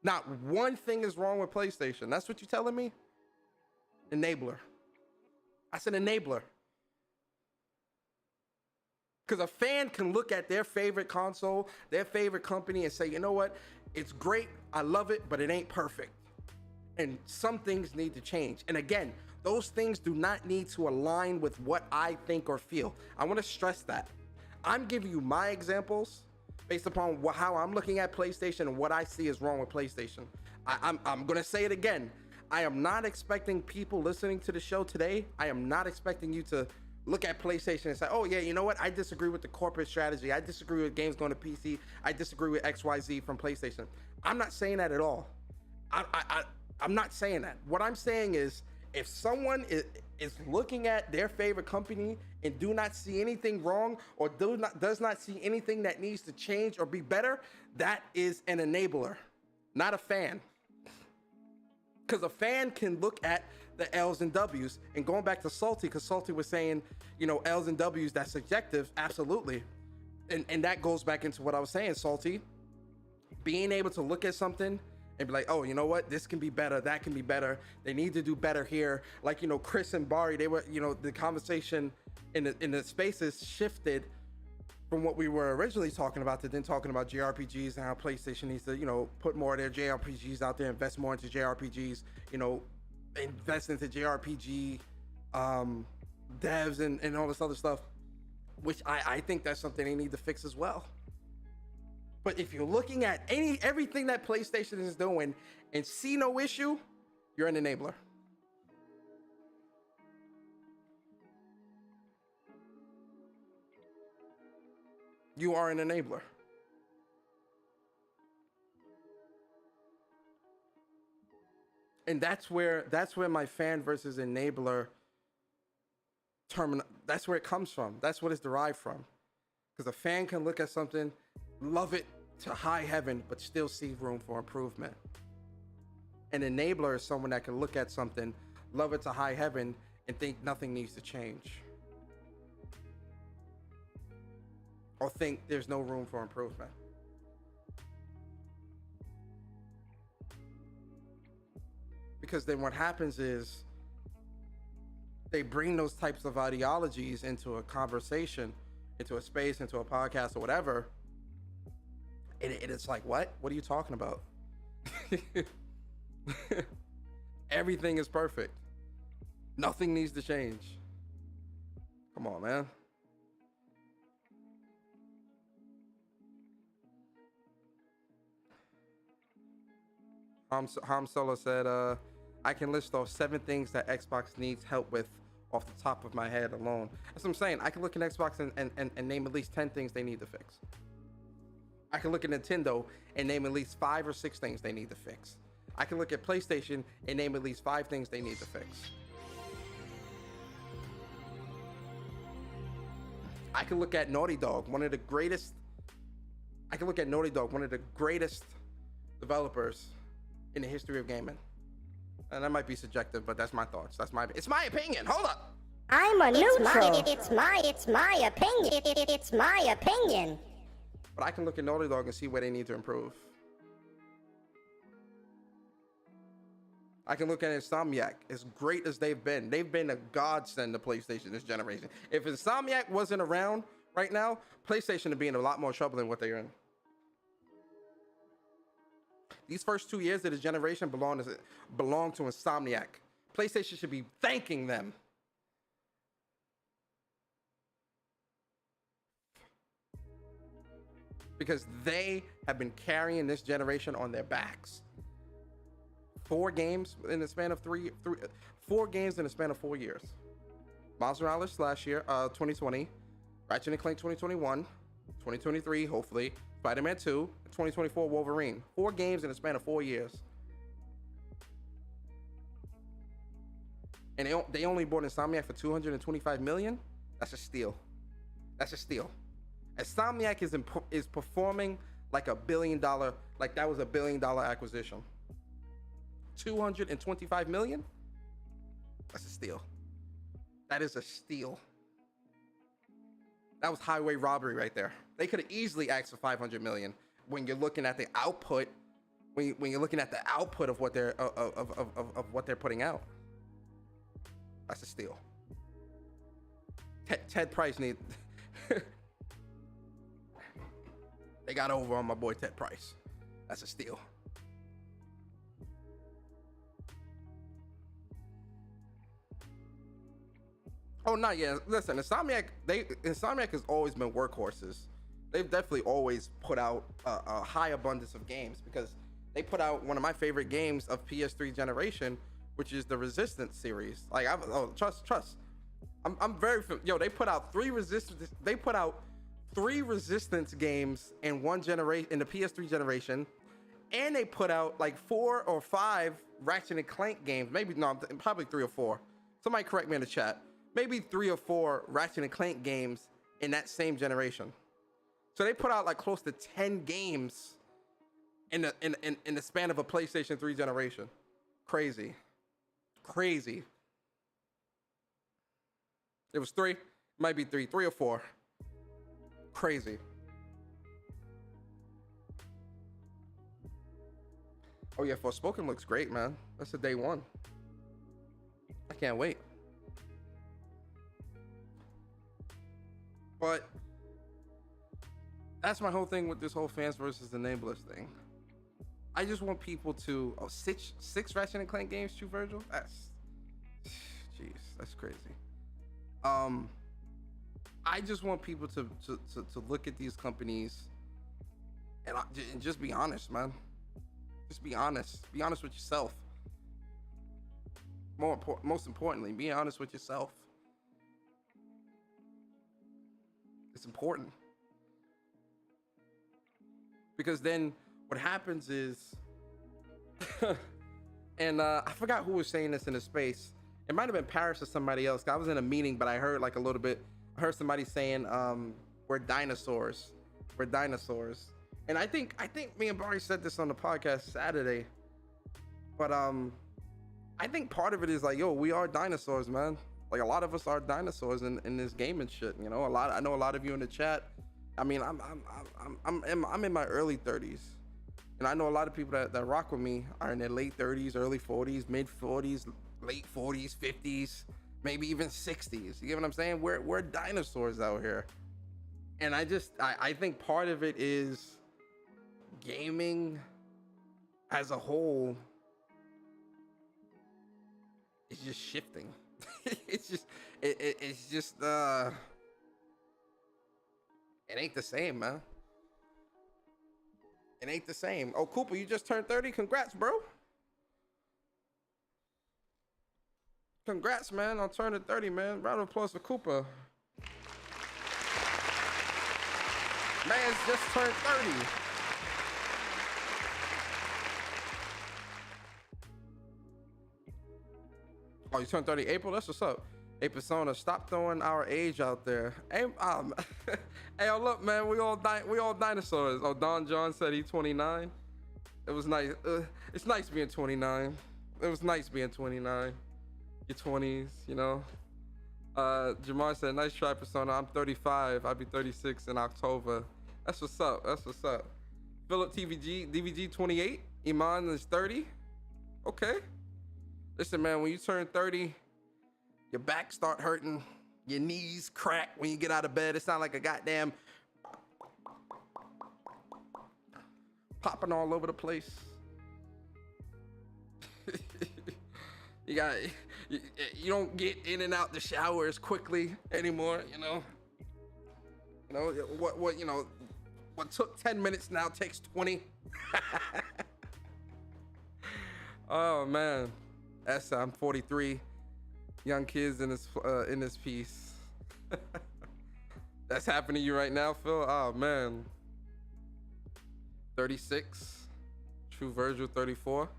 Not one thing is wrong with PlayStation. That's what you're telling me? Enabler. I said enabler. Because a fan can look at their favorite console, their favorite company, and say, you know what? It's great. I love it, but it ain't perfect. And some things need to change. And again, those things do not need to align with what I think or feel. I want to stress that. I'm giving you my examples based upon how I'm looking at PlayStation and what I see is wrong with PlayStation. I'm going to say it again. I am not expecting people listening to the show today. I am not expecting you to look at PlayStation and say, oh yeah, you know what? I disagree with the corporate strategy. I disagree with games going to PC. I disagree with XYZ from PlayStation. I'm not saying that at all. I'm not saying that. What I'm saying is, if someone is looking at their favorite company and do not see anything wrong, or does not see anything that needs to change or be better, that is an enabler, not a fan. because a fan can look at the L's and W's. And going back to Salty, because Salty was saying, you know, L's and W's, that's subjective. Absolutely. And that goes back into what I was saying, Salty. Being able to look at something and be like, oh, you know what? This can be better. That can be better. They need to do better here. Like, you know, Chris and Bari, they were, you know, the conversation in the spaces shifted from what we were originally talking about to then talking about JRPGs and how PlayStation needs to, you know, put more of their JRPGs out there, invest more into JRPGs, you know, invest into JRPG devs and all this other stuff, which I think that's something they need to fix as well. But if you're looking at everything that PlayStation is doing and see no issue, you're an enabler. You are an enabler. And that's where my fan versus enabler that's where it comes from. That's what it's derived from. Because a fan can look at something, love it to high heaven, but still see room for improvement. An enabler is someone that can look at something, love it to high heaven, and think nothing needs to change. Or think there's no room for improvement. Because then what happens is they bring those types of ideologies into a conversation, into a space, into a podcast or whatever. And it's like, what? What are you talking about? Everything is perfect. Nothing needs to change. Come on, man. Ham Solo said, I can list off 7 things that Xbox needs help with off the top of my head alone. That's what I'm saying. I can look at Xbox and name at least 10 things they need to fix. I can look at Nintendo and name at least 5 or 6 things they need to fix. I can look at PlayStation and name at least 5 things they need to fix. I can look at Naughty Dog, one of the greatest developers in the history of gaming. And that might be subjective, but that's my thoughts. It's my opinion. Hold up. I'm a neutral. It's my opinion. It's my opinion. But I can look at Naughty Dog and see where they need to improve. I can look at Insomniac. As great as they've been a godsend to PlayStation this generation. If Insomniac wasn't around right now, PlayStation would be in a lot more trouble than what they're in. These first 2 years of this generation belong to Insomniac. PlayStation should be thanking them. Because they have been carrying this generation on their backs. 4 games in the span of 4 games in the span of 4 years. Miles Morales last year, 2020. Ratchet & Clank 2021. 2023, hopefully. Spider-Man 2. 2024 Wolverine. 4 games in the span of 4 years. And they only bought Insomniac for $225 million? That's a steal. That's a steal. Insomniac is performing like $1 billion, like that was $1 billion acquisition. $225 million? That's a steal. That is a steal. That was highway robbery right there. They could have easily asked for $500 million. When you're looking at the output, when you're looking at the output of what they're of what they're putting out, that's a steal. Ted Price need. They got over on my boy Ted Price. That's a steal. Oh, not yet. Listen, Insomniac has always been workhorses. They've definitely always put out a high abundance of games because they put out one of my favorite games of PS3 generation, which is the Resistance series. Like, trust. I'm very they put out 3 Resistance. They put out 3 Resistance games in one generation, in the PS3 generation, and they put out like 4 or 5 Ratchet & Clank games. Probably 3 or 4. Somebody correct me in the chat. Maybe 3 or 4 Ratchet & Clank games in that same generation. So they put out like close to 10 games in the span of a PlayStation 3 generation. Crazy. Crazy. It was 3. Might be 3 or 4. Crazy. Oh yeah, Forspoken looks great, man. That's a day 1. I can't wait. But that's my whole thing with this whole fans versus enablers thing. I just want people to six Ratchet and Clank games, True Virgil. That's jeez, that's crazy. I just want people to look at these companies and just be honest, man. Just be honest. Be honest with yourself. Most importantly, be honest with yourself. It's important. Because then what happens is, and I forgot who was saying this in the space. It might have been Paris or somebody else. I was in a meeting, but I heard like a little bit. I heard somebody saying, we're dinosaurs. We're dinosaurs. And I think me and Barry said this on the podcast Saturday. But I think part of it is like, yo, we are dinosaurs, man. Like a lot of us are dinosaurs in this game and shit. You know, I know a lot of you in the chat. I mean, I'm in my early 30s. And I know a lot of people that rock with me are in their late 30s, early 40s, mid 40s, late 40s, 50s, maybe even 60s. You get what I'm saying? We're dinosaurs out here. And I think part of it is gaming as a whole is just shifting. It's just it ain't the same, man. It ain't the same. Oh, Cooper, you just turned 30. Congrats, bro. Congrats, man, on turning 30, man. Round of applause for Cooper. Man's just turned 30. Oh, you turned 30 April? That's what's up. Hey, Persona, stop throwing our age out there. Hey, hey, oh, look, man, we all dinosaurs. Oh, Don John said he's 29. It was nice. It's nice being 29. It was nice being 29. Your 20s, you know. Jamar said, nice try, Persona. I'm 35. I'll be 36 in October. That's what's up. That's what's up. Philip DVG 28. Iman is 30. Okay. Listen, man, when you turn 30, your back start hurting, your knees crack when you get out of bed. It sounds like a goddamn popping all over the place. You don't get in and out the shower as quickly anymore, you know. What took 10 minutes now takes 20. Oh man. I'm 43. Young kids in this piece. That's happening to you right now, Phil? Oh man. 36. True Virgil 34.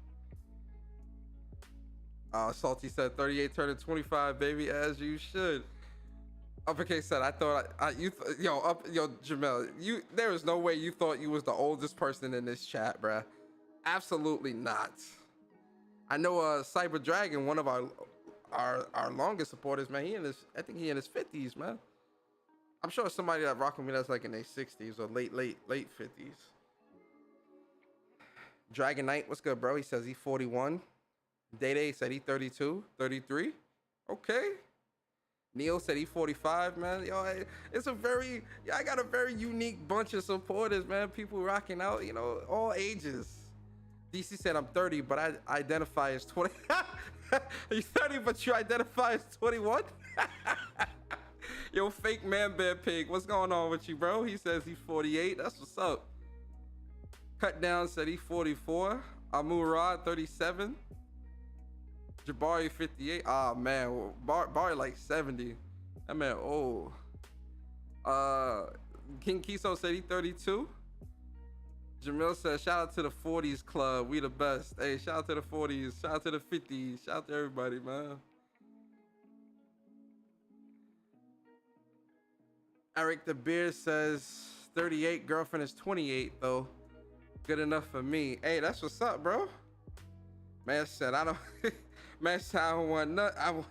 Salty said 38 turning 25, baby, as you should. Uppercase said, I thought Jamel, there is no way you thought you was the oldest person in this chat, bruh. Absolutely not. I know Cyber Dragon, one of our longest supporters, man. I think he in his 50s, man. I'm sure somebody that rock with me that's like in their 60s or late 50s. Dragon Knight, what's good, bro? He says he's 41. Day said he 32, 33. Okay. Neil said he 45, man. Yo, I got a very unique bunch of supporters, man. People rocking out, you know, all ages. DC said I'm 30, but I identify as 20. You're 30, but you identify as 21? Yo, fake man bear pig, what's going on with you, bro? He says he's 48. That's what's up. Cut down said he's 44. Amurad 37. Jabari 58. Ah man, Barry like 70. That man old. King Kiso said he 32. Jamil said, shout out to the 40s club. We the best. Hey, shout out to the 40s. Shout out to the 50s. Shout out to everybody, man. Eric the Beer says 38. Girlfriend is 28 though. Good enough for me. Hey, that's what's up, bro. Man said, I don't. Man said, I don't want nothing.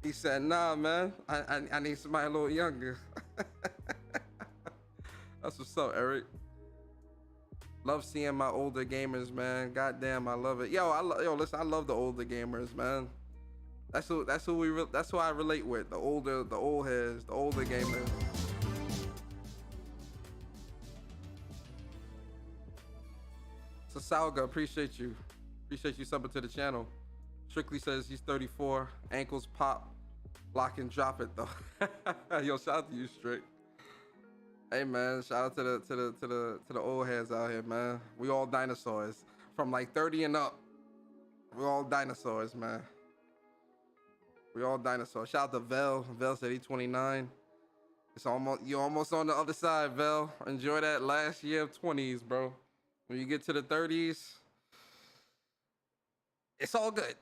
He said, nah, man. I need somebody a little younger. That's what's up, Eric. Love seeing my older gamers, man. Goddamn, I love it. Yo, listen, I love the older gamers, man. That's who I relate with. The old heads, the older gamers. So Salga, appreciate you. Appreciate you subbing to the channel. Strictly says he's 34. Ankles pop. Lock and drop it though. Yo, shout out to you, Strick. Hey man, shout out to the old heads out here, man. We all dinosaurs. From like 30 and up. We all dinosaurs, man. We all dinosaurs. Shout out to Vel. Vel said he's 29. You're almost on the other side, Vel. Enjoy that last year of 20s, bro. When you get to the 30s, it's all good.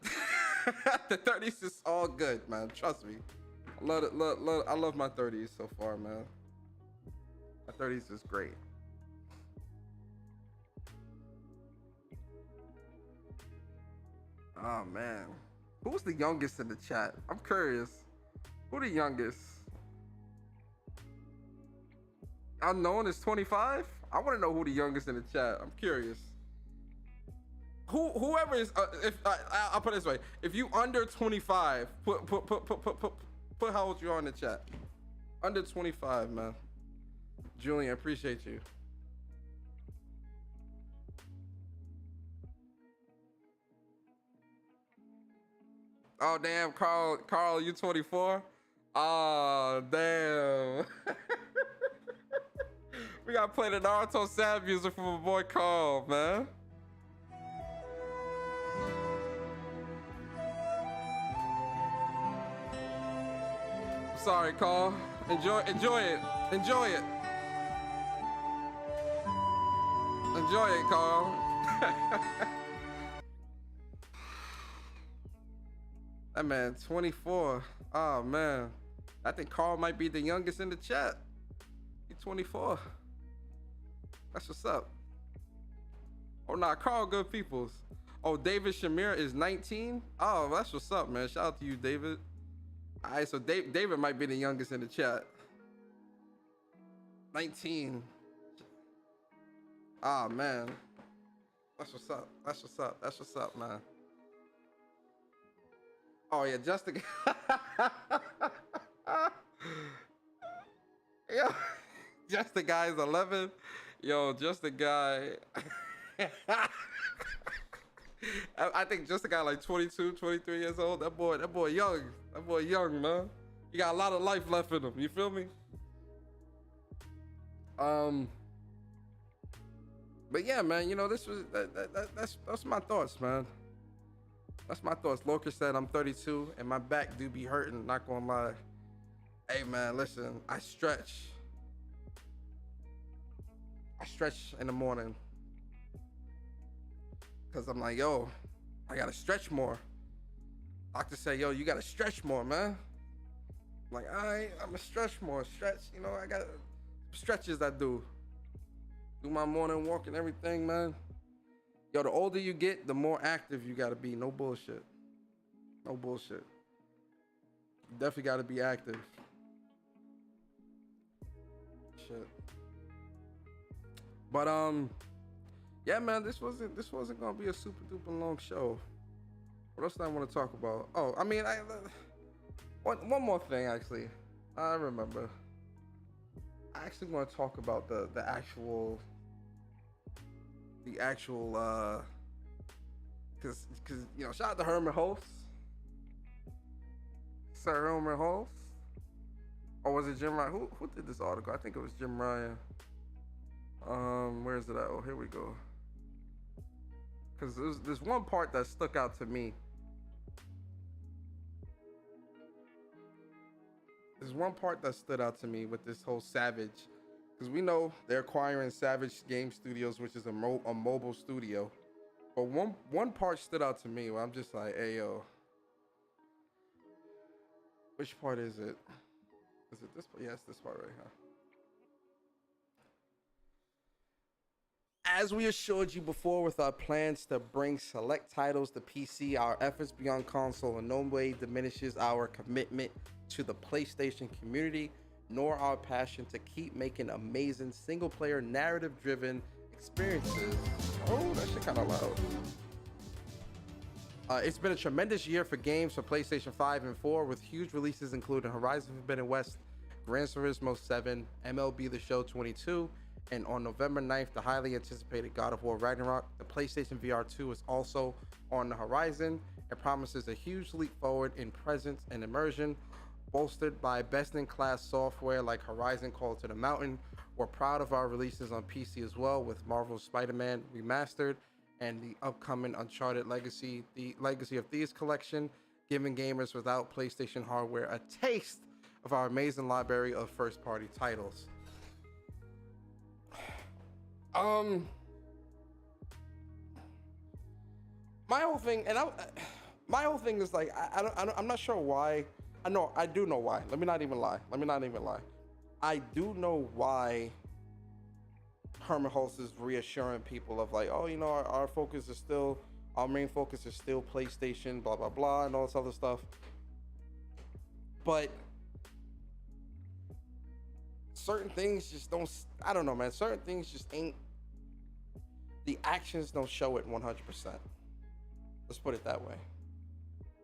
The 30s is all good, man. Trust me. I love my 30s so far, man. My 30s is great. Oh man, who's the youngest in the chat? I'm curious. Who the youngest? Unknown is 25. I want to know who the youngest in the chat. I'm curious. Whoever is, if I'll put it this way: if you under 25, put how old you are in the chat. Under 25, man. Julian, appreciate you. Oh damn, Carl, you 24? Oh damn. We gotta play the Naruto sad music from my boy Carl, man. Sorry, Carl. Enjoy it. Enjoy it. Enjoy it, Carl. That man, 24. Oh man. I think Carl might be the youngest in the chat. He's 24. That's what's up. Oh nah, Carl good peoples. Oh, David Shamir is 19. Oh, that's what's up, man. Shout out to you, David. All right, so David might be the youngest in the chat. 19. Oh man. That's what's up. That's what's up. That's what's up, man. Oh yeah, just the Yo, just the guy's 11. Yo, just the guy. I think just a guy like 22, 23 years old. That boy young. That boy young, man. He got a lot of life left in him. You feel me? But yeah, man, you know, this was that's my thoughts, man. That's my thoughts. Loker said I'm 32 and my back do be hurting, not gonna lie. Hey man, listen, I stretch in the morning. Cause I'm like, yo, I gotta stretch more. Doctor say, yo, you gotta stretch more, man. I'm like, all right, I'm gonna stretch more. Stretch, you know, I got stretches I do. Do my morning walk and everything, man. Yo, the older you get, the more active you gotta be. No bullshit. No bullshit. You definitely gotta be active. Shit. But yeah, man, this wasn't gonna be a super duper long show. What else do I want to talk about? Oh, I mean, one more thing actually. I remember. I actually want to talk about the actual because you know, shout out to Herman Holtz, Sir Herman Holtz, or was it Jim Ryan? Who did this article? I think it was Jim Ryan. Where is it at? Oh, here we go. Because there's one part that stuck out to me. There's one part that stood out to me with this whole Savage, because we know they're acquiring Savage Game Studios, which is a mobile studio. But one part stood out to me where I'm just like, hey yo, which part is it? Is it this part? Yeah, it's this part right here. As we assured you before with our plans to bring select titles to PC, our efforts beyond console in no way diminishes our commitment to the PlayStation community, nor our passion to keep making amazing single-player narrative-driven experiences. Oh, that shit kind of loud. It's been a tremendous year for games for PlayStation 5 and 4, with huge releases including Horizon Forbidden West, Gran Turismo 7, MLB The Show 22, and on November 9th, the highly anticipated God of War Ragnarok. The PlayStation VR 2 is also on the horizon. It promises a huge leap forward in presence and immersion, bolstered by best-in-class software like Horizon Call to the Mountain. We're proud of our releases on PC as well, with Marvel's Spider-Man Remastered and the upcoming Uncharted Legacy, the Legacy of Thieves collection, giving gamers without PlayStation hardware a taste of our amazing library of first-party titles. My whole thing, my whole thing is like, I'm not sure why. I do know why. Let me not even lie. I do know why Herman Hulst is reassuring people of like, oh, you know, our focus is still, our main focus is still PlayStation, blah, blah, blah, and all this other stuff. But certain things just don't, I don't know, man. Certain things just ain't, the actions don't show it 100%. Let's put it that way.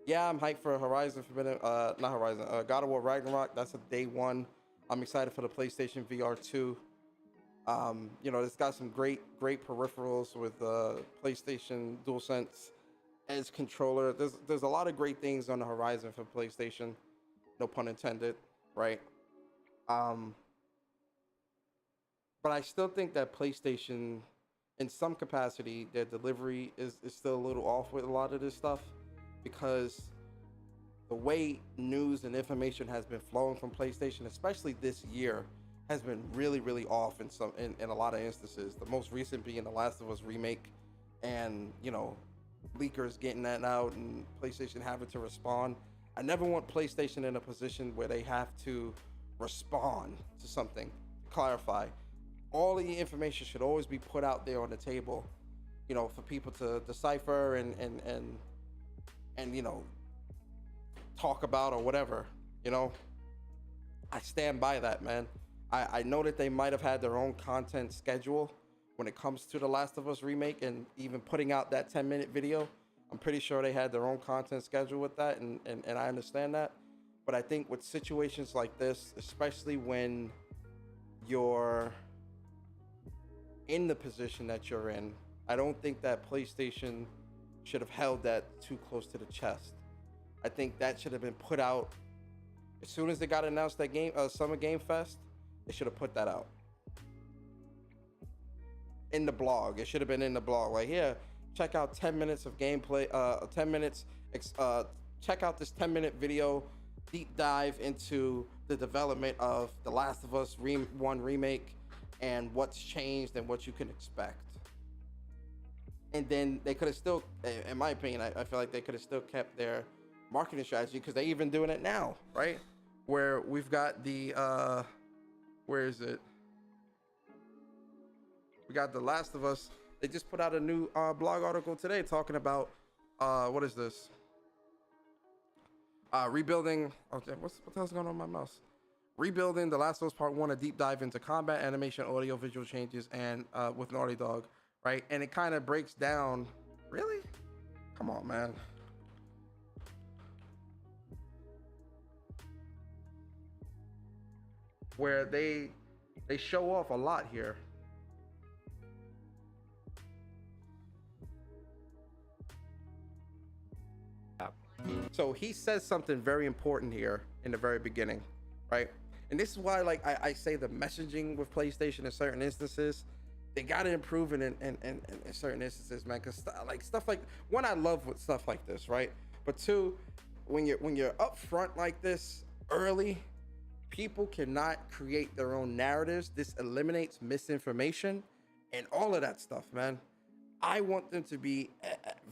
Yeah, I'm hyped for Horizon Forbidden, not Horizon, God of War Ragnarok. That's a day one. I'm excited for the PlayStation VR 2. You know, it's got some great peripherals with PlayStation DualSense Edge controller. There's a lot of great things on the horizon for PlayStation. No pun intended, right? But I still think that PlayStation, in some capacity, their delivery is still a little off with a lot of this stuff, because the way news and information has been flowing from PlayStation, especially this year, has been really off in a lot of instances. The most recent being The Last of Us Remake, and you know, leakers getting that out and PlayStation having to respond. I never want PlayStation in a position where they have to respond to something, clarify. All the information should always be put out there on the table, you know, for people to decipher and you know, talk about or whatever, you know. I stand by that, man. I know that they might have had their own content schedule when it comes to The Last of Us Remake, and even putting out that 10-minute video. I'm pretty sure they had their own content schedule with that, and I understand that. But I think with situations like this, especially when you're in the position that you're in, I don't think that PlayStation should have held that too close to the chest. I think that should have been put out as soon as they got announced that game, Summer Game Fest. They should have put that out in the blog. It should have been in the blog. Like, here, check out 10 minutes of gameplay, 10 minutes, check out this 10-minute video, deep dive into the development of The Last of Us 1 Remake and what's changed and what you can expect. And then they could have still, in my opinion, I feel like they could have still kept their marketing strategy, because they're even doing it now, right? Where we've got the, where is it? We got The Last of Us. They just put out a new blog article today talking about, what is this? Rebuilding, okay, what the hell's going on with my mouse? Rebuilding The Last of Us Part 1, a deep dive into combat, animation, audio, visual changes, and with Naughty Dog, right? And it kind of breaks down, really? Come on, man. Where they show off a lot here. So he says something very important here in the very beginning, right? And this is why, like, I say the messaging with PlayStation in certain instances, they got to improve in certain instances, man. Because like stuff like, one, I love with stuff like this, right? But two, when you're upfront like this early, people cannot create their own narratives. This eliminates misinformation and all of that stuff, man. I want them to be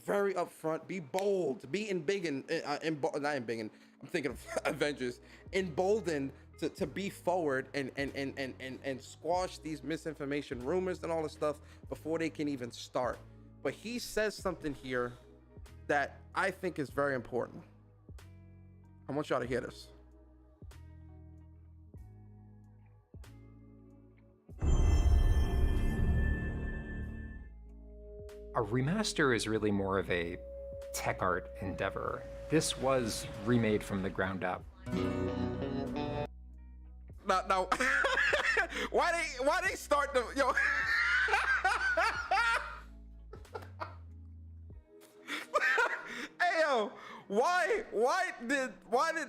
very upfront, be bold, be not embiggen. I'm thinking of Avengers, emboldened to be forward and squash these misinformation rumors and all this stuff before they can even start. But he says something here that I think is very important. I want y'all to hear this. A remaster is really more of a tech art endeavor. This was remade from the ground up. No. why they start the yo? Hey yo, why did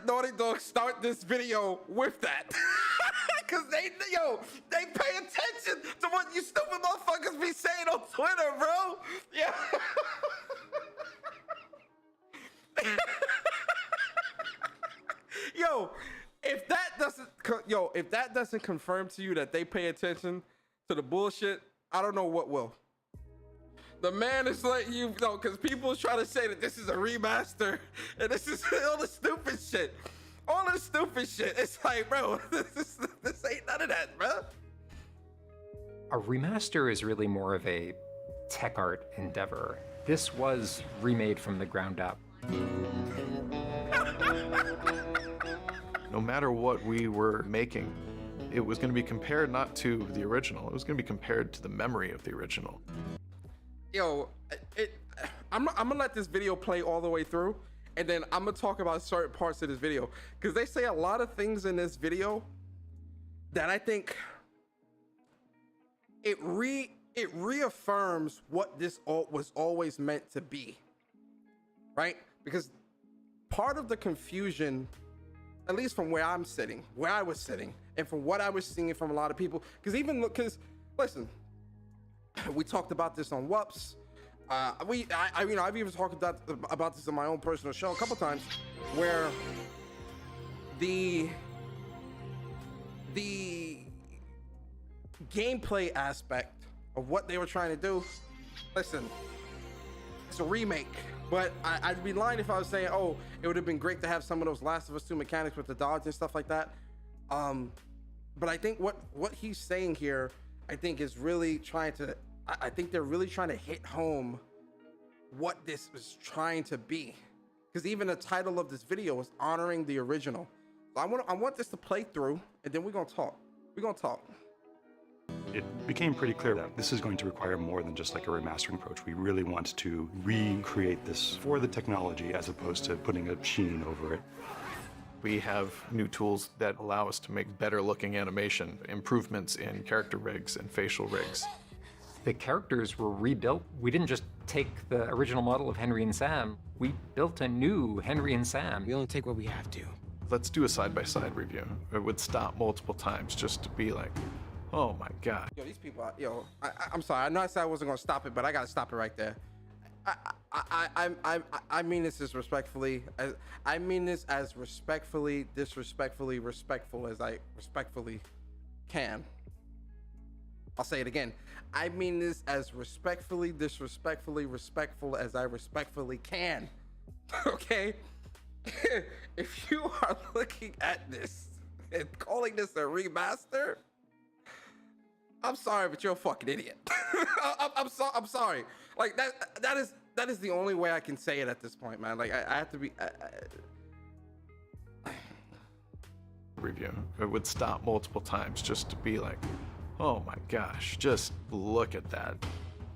Naughty Dog start this video with that? Cause they pay attention to what you stupid motherfuckers be saying on Twitter, bro. Yeah. If that doesn't confirm to you that they pay attention to the bullshit, I don't know what will. The man is letting you know, because people try to say that this is a remaster and this is all the stupid shit. All this stupid shit. It's like, bro, this ain't none of that, bro. A remaster is really more of a tech art endeavor. This was remade from the ground up. No matter what we were making, it was going to be compared not to the original, it was going to be compared to the memory of the original. Yo, I'm gonna let this video play all the way through, and then I'm gonna talk about certain parts of this video, because they say a lot of things in this video that I think it reaffirms what this was always meant to be, right? Because part of the confusion, at least from where I was sitting, and from what I was seeing from a lot of people, because listen, we talked about this on WUPS. I've even talked about this on my own personal show a couple times, where the gameplay aspect of what they were trying to do. Listen, it's a remake, but I'd be lying if I was saying, oh, it would have been great to have some of those Last of Us 2 mechanics with the dodge and stuff like that. But I think what he's saying here, I think is really trying to, I think they're really trying to hit home what this was trying to be. Because even the title of this video is honoring the original. So I want this to play through, and then we're gonna talk. It became pretty clear that this is going to require more than just like a remastering approach. We really want to recreate this for the technology as opposed to putting a sheen over it. We have new tools that allow us to make better looking animation, improvements in character rigs and facial rigs. The characters were rebuilt. We didn't just take the original model of Henry and Sam. We built a new Henry and Sam. We only take what we have to. Let's do a side-by-side review. It would stop multiple times just to be like, oh my God. Yo, these people, I'm sorry. I know I said I wasn't gonna stop it, but I gotta stop it right there. I mean this as respectfully as disrespectfully respectful as I respectfully can. I'll say it again. I mean this as respectfully, disrespectfully respectful as I respectfully can. Okay? If you are looking at this and calling this a remaster, I'm sorry, but you're a fucking idiot. I'm sorry. Like that is the only way I can say it at this point, man. Like I have to be. Review. It would stop multiple times just to be like, oh my gosh, just look at that.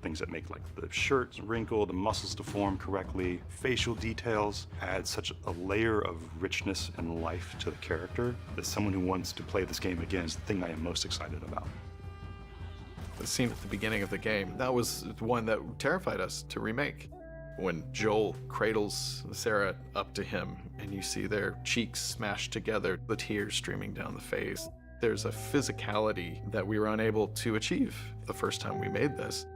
Things that make like the shirts wrinkle, the muscles to form correctly, facial details add such a layer of richness and life to the character. As someone who wants to play this game again is the thing I am most excited about. The scene at the beginning of the game, that was one that terrified us to remake. When Joel cradles Sarah up to him and you see their cheeks smashed together, the tears streaming down the face. There's a physicality that we were unable to achieve the first time we made this.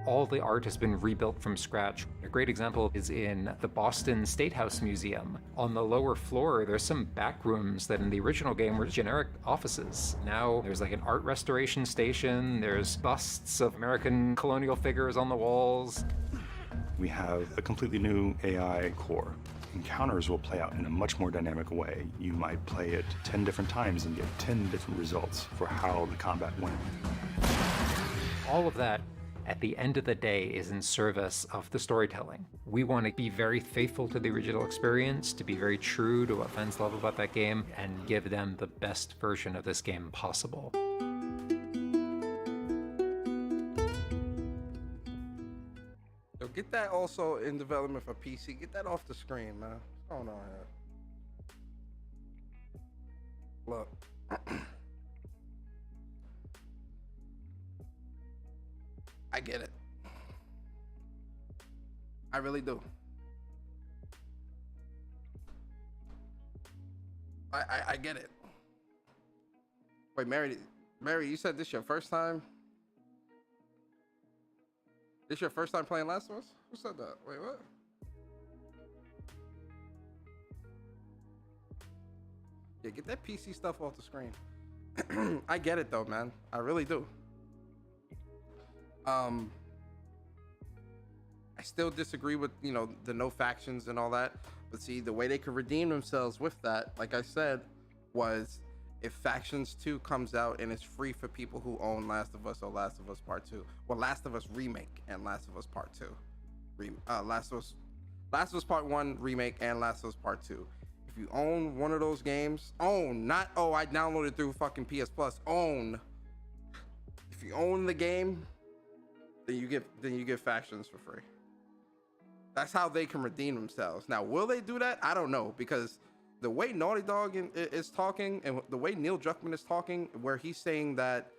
All the art has been rebuilt from scratch. A great example is in the Boston State House Museum. On the lower floor, there's some back rooms that in the original game were generic offices. Now there's like an art restoration station, there's busts of American colonial figures on the walls. We have a completely new AI core. encounters will play out in a much more dynamic way. You might play it 10 different times and get 10 different results for how the combat went. All of that, at the end of the day, is in service of the storytelling. We want to be very faithful to the original experience, to be very true to what fans love about that game, and give them the best version of this game possible. So get that also in development for PC. Get that off the screen, man. What's going on here? Look. I get it. I really do. I get it. Wait, Mary, you said this your first time? This your first time playing Last of Us? Who said that? Wait, what? Yeah, get that PC stuff off the screen. I get it though, man. I really do. I still disagree with, you know, the no factions and all that. But see, the way they could redeem themselves with that, like I said, was if Factions 2 comes out and it's free for people who own Last of Us or Last of Us Part 2. Well, Last of Us Remake and Last of Us Part 2. Last of Us Part 1 Remake and Last of Us Part 2. If you own one of those games, not, oh, I downloaded through fucking PS Plus, own. If you own the game, then you get Factions for free. That's how they can redeem themselves. Now, will they do that? I don't know, because the way Naughty Dog is talking and the way Neil Druckmann is talking, where he's saying that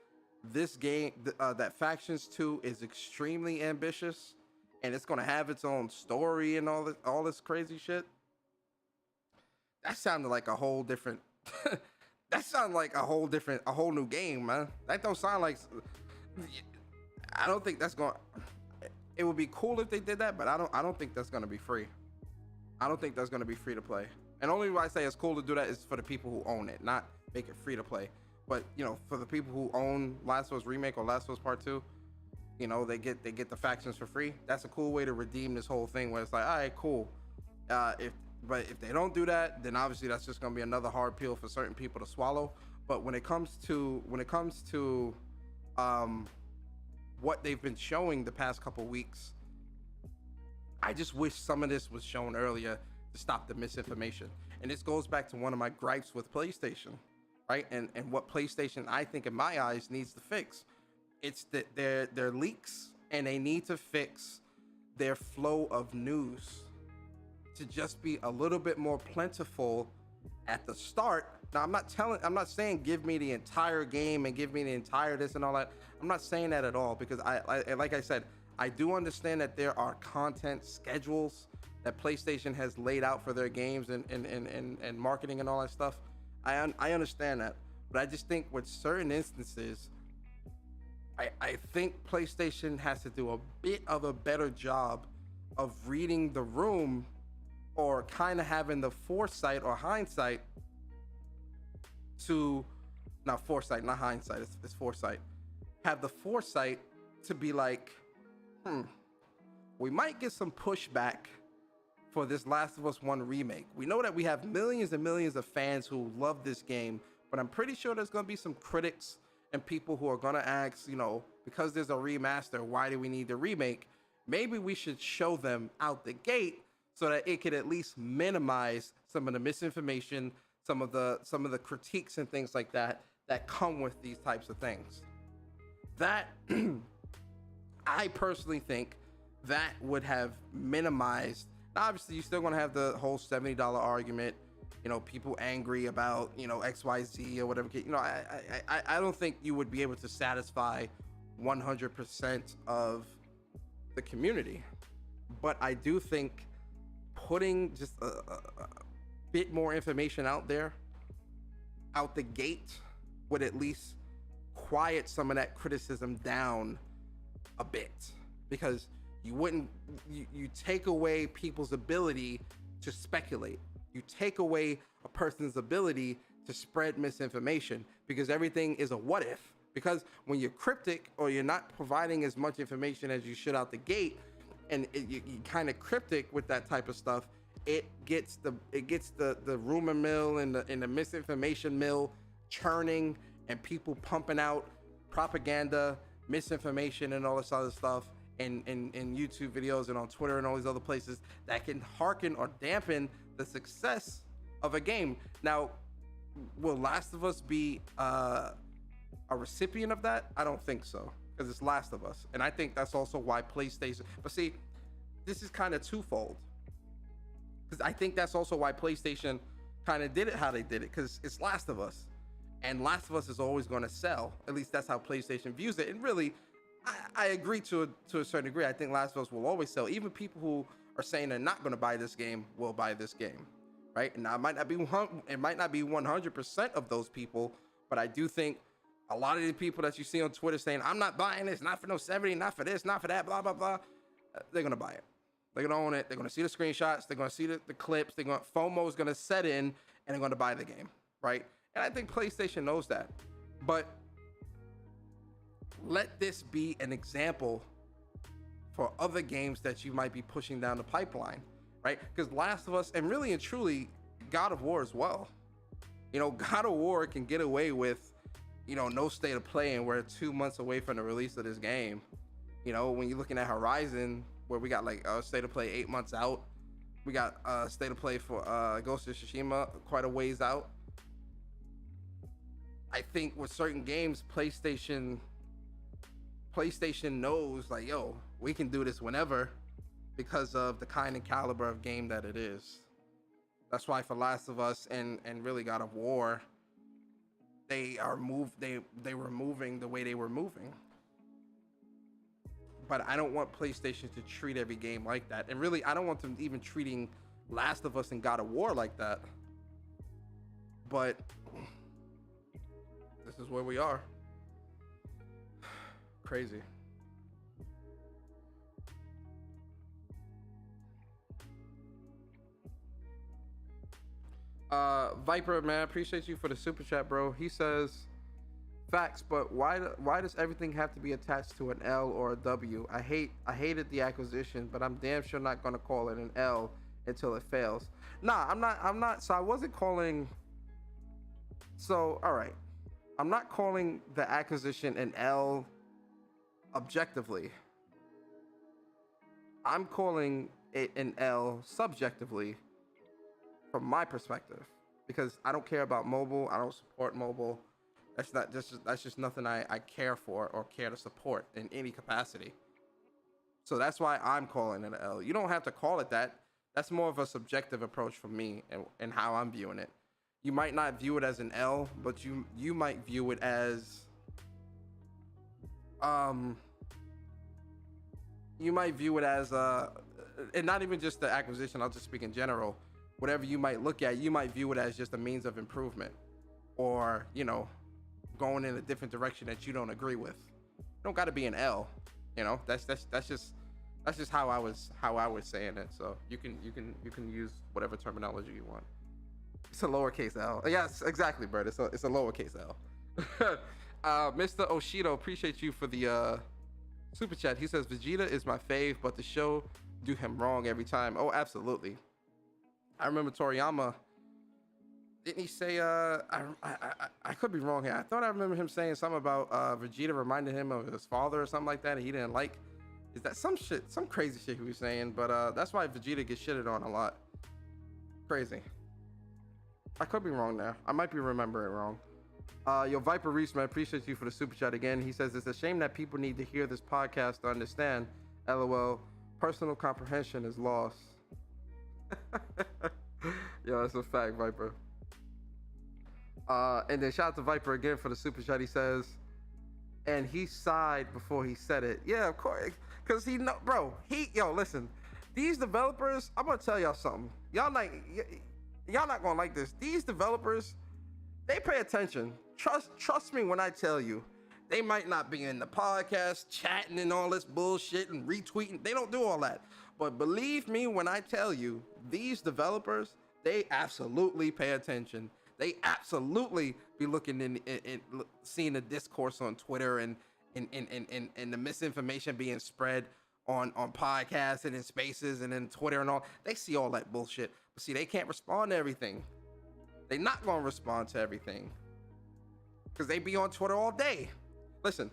this game, that Factions 2 is extremely ambitious and it's gonna have its own story and all this crazy shit. That sounded like a whole different. That sounded like a whole new game, man. That don't sound like. I don't think that's going. It would be cool if they did that, but I don't think that's going to be free. I don't think that's going to be free to play. And only why I say it's cool to do that is for the people who own it, not make it free to play. But you know, for the people who own Last of Us Remake or Last of Us Part 2, you know, they get the Factions for free. That's a cool way to redeem this whole thing, where it's like, all right, cool. But if they don't do that, then obviously that's just going to be another hard pill for certain people to swallow. But when it comes to what they've been showing the past couple weeks, I just wish some of this was shown earlier to stop the misinformation. And this goes back to one of my gripes with PlayStation, right? And what PlayStation, I think in my eyes, needs to fix. It's that their leaks, and they need to fix their flow of news to just be a little bit more plentiful at the start. Now, I'm not saying give me the entire game and give me the entire this and all that. I'm not saying that at all, because I like I said, I do understand that there are content schedules that PlayStation has laid out for their games and marketing and all that stuff. I understand that, but I just think with certain instances, I think PlayStation has to do a bit of a better job of reading the room, or kind of having the foresight or hindsight to, not foresight, not hindsight, it's foresight. Have the foresight to be like, we might get some pushback for this Last of Us 1 remake. We know that we have millions and millions of fans who love this game, but I'm pretty sure there's gonna be some critics and people who are gonna ask, you know, because there's a remaster, why do we need the remake? Maybe we should show them out the gate so that it could at least minimize some of the misinformation, some of the critiques and things like that come with these types of things. That I personally think that would have minimized. Now, obviously, you're still gonna have the whole $70 argument. You know, people angry about, you know, XYZ or whatever. You know, I don't think you would be able to satisfy 100% of the community, but I do think putting just a bit more information out there, out the gate, would at least quiet some of that criticism down a bit, because you take away people's ability to speculate. You take away a person's ability to spread misinformation, because everything is a what if. Because when you're cryptic, or you're not providing as much information as you should out the gate, and you kind of cryptic with that type of stuff, it gets the rumor mill and the misinformation mill churning, and people pumping out propaganda, misinformation, and all this other stuff in YouTube videos and on Twitter and all these other places that can hearken or dampen the success of a game. Now, will Last of Us be a recipient of that? I don't think so, because it's Last of Us, and I think that's also why PlayStation. But see, this is kind of twofold, because I think that's also why PlayStation kind of did it how they did it, because it's Last of Us, and Last of Us is always going to sell. At least that's how PlayStation views it. And really, I agree to a certain degree. I think Last of Us will always sell. Even people who are saying they're not going to buy this game will buy this game, right? And now it might not be 100% of those people, but I do think a lot of the people that you see on Twitter saying, I'm not buying this, not for no 70, not for this, not for that, blah, blah, blah, they're going to buy it. They're going to own it. They're going to see the screenshots. They're going to see the clips. FOMO is going to set in, and they're going to buy the game, right? And I think PlayStation knows that. But let this be an example for other games that you might be pushing down the pipeline, right? Because Last of Us, and really and truly, God of War as well. You know, God of War can get away with, you know, no state of play, and we're 2 months away from the release of this game. You know, when you're looking at Horizon, where we got like a state of play 8 months out, we got a state of play for Ghost of Tsushima quite a ways out. I think with certain games, PlayStation knows, like, yo, we can do this whenever, because of the kind and caliber of game that it is. That's why for Last of Us and really God of War, they were moving the way they were moving. But I don't want PlayStation to treat every game like that. And really, I don't want them even treating Last of Us and God of War like that. But this is where we are. Crazy. Viper, man, appreciate you for the super chat, bro. He says, facts, but why does everything have to be attached to an L or a W? I hated the acquisition, but I'm damn sure not gonna call it an L until it fails. Nah, I'm not. So I wasn't calling. So all right, I'm not calling the acquisition an L objectively. I'm calling it an L subjectively from my perspective, because I don't care about mobile. I don't support mobile. That's just nothing I care for or care to support in any capacity. So that's why I'm calling it an L. You don't have to call it that. That's more of a subjective approach from me and how I'm viewing it. You might not view it as an L, but you might view it as you might view it as and not even just the acquisition, I'll just speak in general. Whatever you might look at, you might view it as just a means of improvement, or, you know, going in a different direction that you don't agree with. It don't got to be an L, you know. That's just how I was saying it. So you can use whatever terminology you want. It's a lowercase L. Yes, exactly, Bert. It's a lowercase L. Mr. Oshido, appreciate you for the super chat. He says Vegeta is my fave, but the show do him wrong every time. Oh, absolutely. I remember Toriyama. Didn't he say? I could be wrong here. I thought I remember him saying something about Vegeta reminded him of his father or something like that, and he didn't like. Is that some crazy shit he was saying? But that's why Vegeta gets shitted on a lot. Crazy. I could be wrong there. I might be remembering wrong. Yo, Viper Reese, man, appreciate you for the super chat again. He says it's a shame that people need to hear this podcast to understand. LOL. Personal comprehension is lost. Yo, that's a fact, Viper. And then shout out to Viper again for the super chat. He says, and he sighed before he said it. Yeah, of course, because he know, bro. Listen, these developers. I'm gonna tell y'all something. Y'all not gonna like this. These developers, they pay attention. Trust me when I tell you. They might not be in the podcast chatting and all this bullshit and retweeting. They don't do all that. But believe me when I tell you, these developers, they absolutely pay attention. They absolutely be looking in seeing the discourse on Twitter and the misinformation being spread on podcasts and in spaces and in Twitter and all. They see all that bullshit. But see, they can't respond to everything. They not gonna respond to everything because they be on Twitter all day. Listen,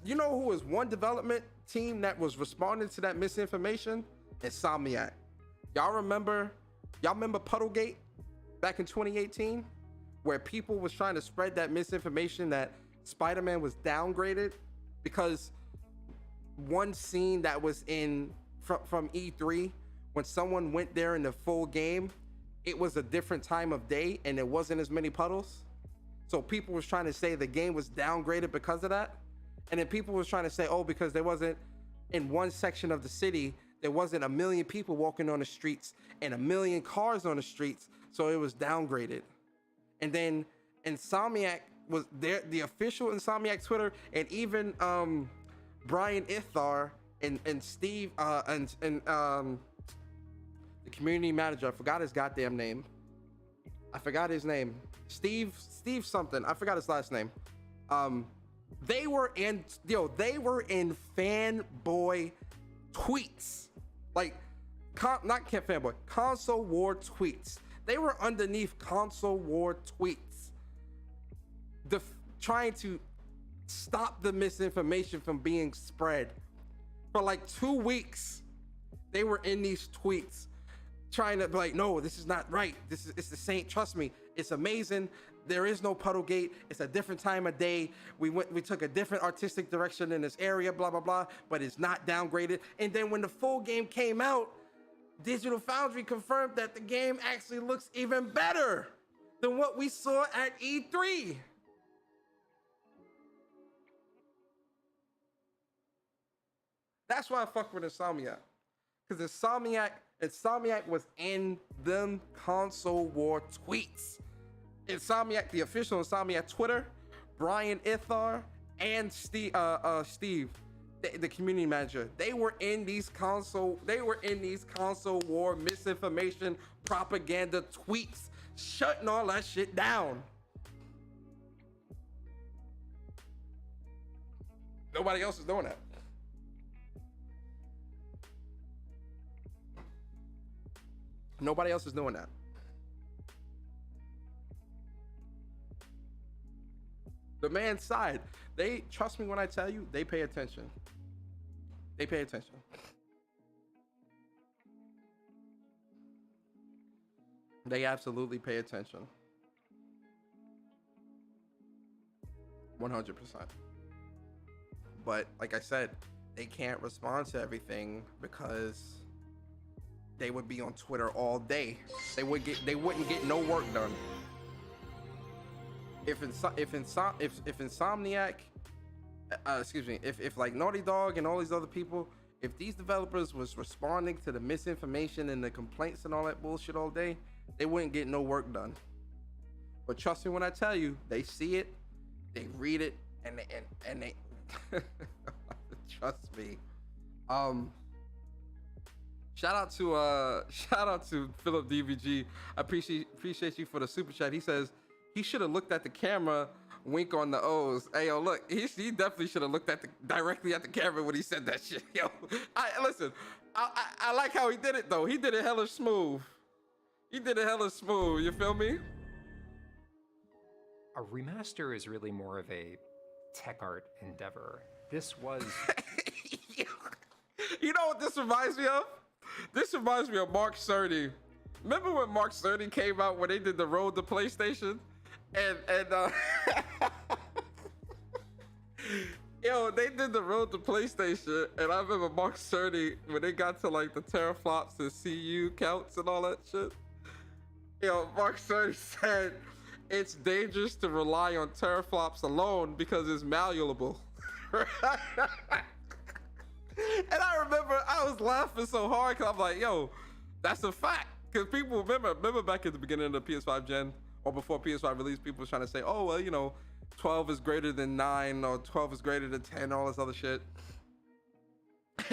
you know who was one development team that was responding to that misinformation? Insomniac. Y'all remember Puddlegate back in 2018, where people was trying to spread that misinformation that Spider-Man was downgraded because one scene that was in from E3, when someone went there in the full game, it was a different time of day and there wasn't as many puddles. So people was trying to say the game was downgraded because of that. And then people was trying to say, oh, because there wasn't, in one section of the city, there wasn't 1 million people walking on the streets and 1 million cars on the streets, so it was downgraded. And then Insomniac was there, the official Insomniac Twitter, and even Brian Ithar and Steve and the community manager, I forgot his goddamn name. I forgot his name. Steve something. I forgot his last name. They were in fanboy tweets, like not fanboy, console war tweets. They were underneath console war tweets, trying to stop the misinformation from being spread. For like 2 weeks, they were in these tweets trying to be like, no, this is not right. It's the same. Trust me, it's amazing. There is no Puddlegate. It's a different time of day. We took a different artistic direction in this area, blah, blah, blah, but it's not downgraded. And then when the full game came out, Digital Foundry confirmed that the game actually looks even better than what we saw at E3. That's why I fuck with Insomniac. Because Insomniac was in them console war tweets. Insomniac, the official Insomniac Twitter, Brian Ithar, and Steve, the community manager, they were in these console war misinformation propaganda tweets, shutting all that shit down. Nobody else is doing that. Nobody else is doing that. The man's side, they trust me when I tell you, they pay attention. They pay attention. They absolutely pay attention. 100%. But like I said, they can't respond to everything because they would be on Twitter all day. They wouldn't get no work done. If Insomniac, if like Naughty Dog and all these other people, if these developers was responding to the misinformation and the complaints and all that bullshit all day, they wouldn't get no work done. But trust me when I tell you, they see it, they read it, and they trust me. Shout out to Philip DVG. I appreciate you for the super chat. He says he should have looked at the camera, wink on the O's. Hey, yo, look, he definitely should have looked at directly at the camera when he said that shit. Yo, I like how he did it though. He did it hella smooth. You feel me? A remaster is really more of a tech art endeavor. This was... You know what this reminds me of? This reminds me of Mark Cerny. Remember when Mark Cerny came out when they did the road to PlayStation? And yo, they did the road to PlayStation, and I remember Mark Cerny when they got to like the teraflops and CU counts and all that shit. Yo, Mark Cerny said it's dangerous to rely on teraflops alone because it's malleable. And I remember I was laughing so hard because I'm like, yo, that's a fact. Because people remember back at the beginning of the PS5 gen, or before PS5 release, people was trying to say, oh, well, you know, 12 is greater than 9, or 12 is greater than 10, all this other shit.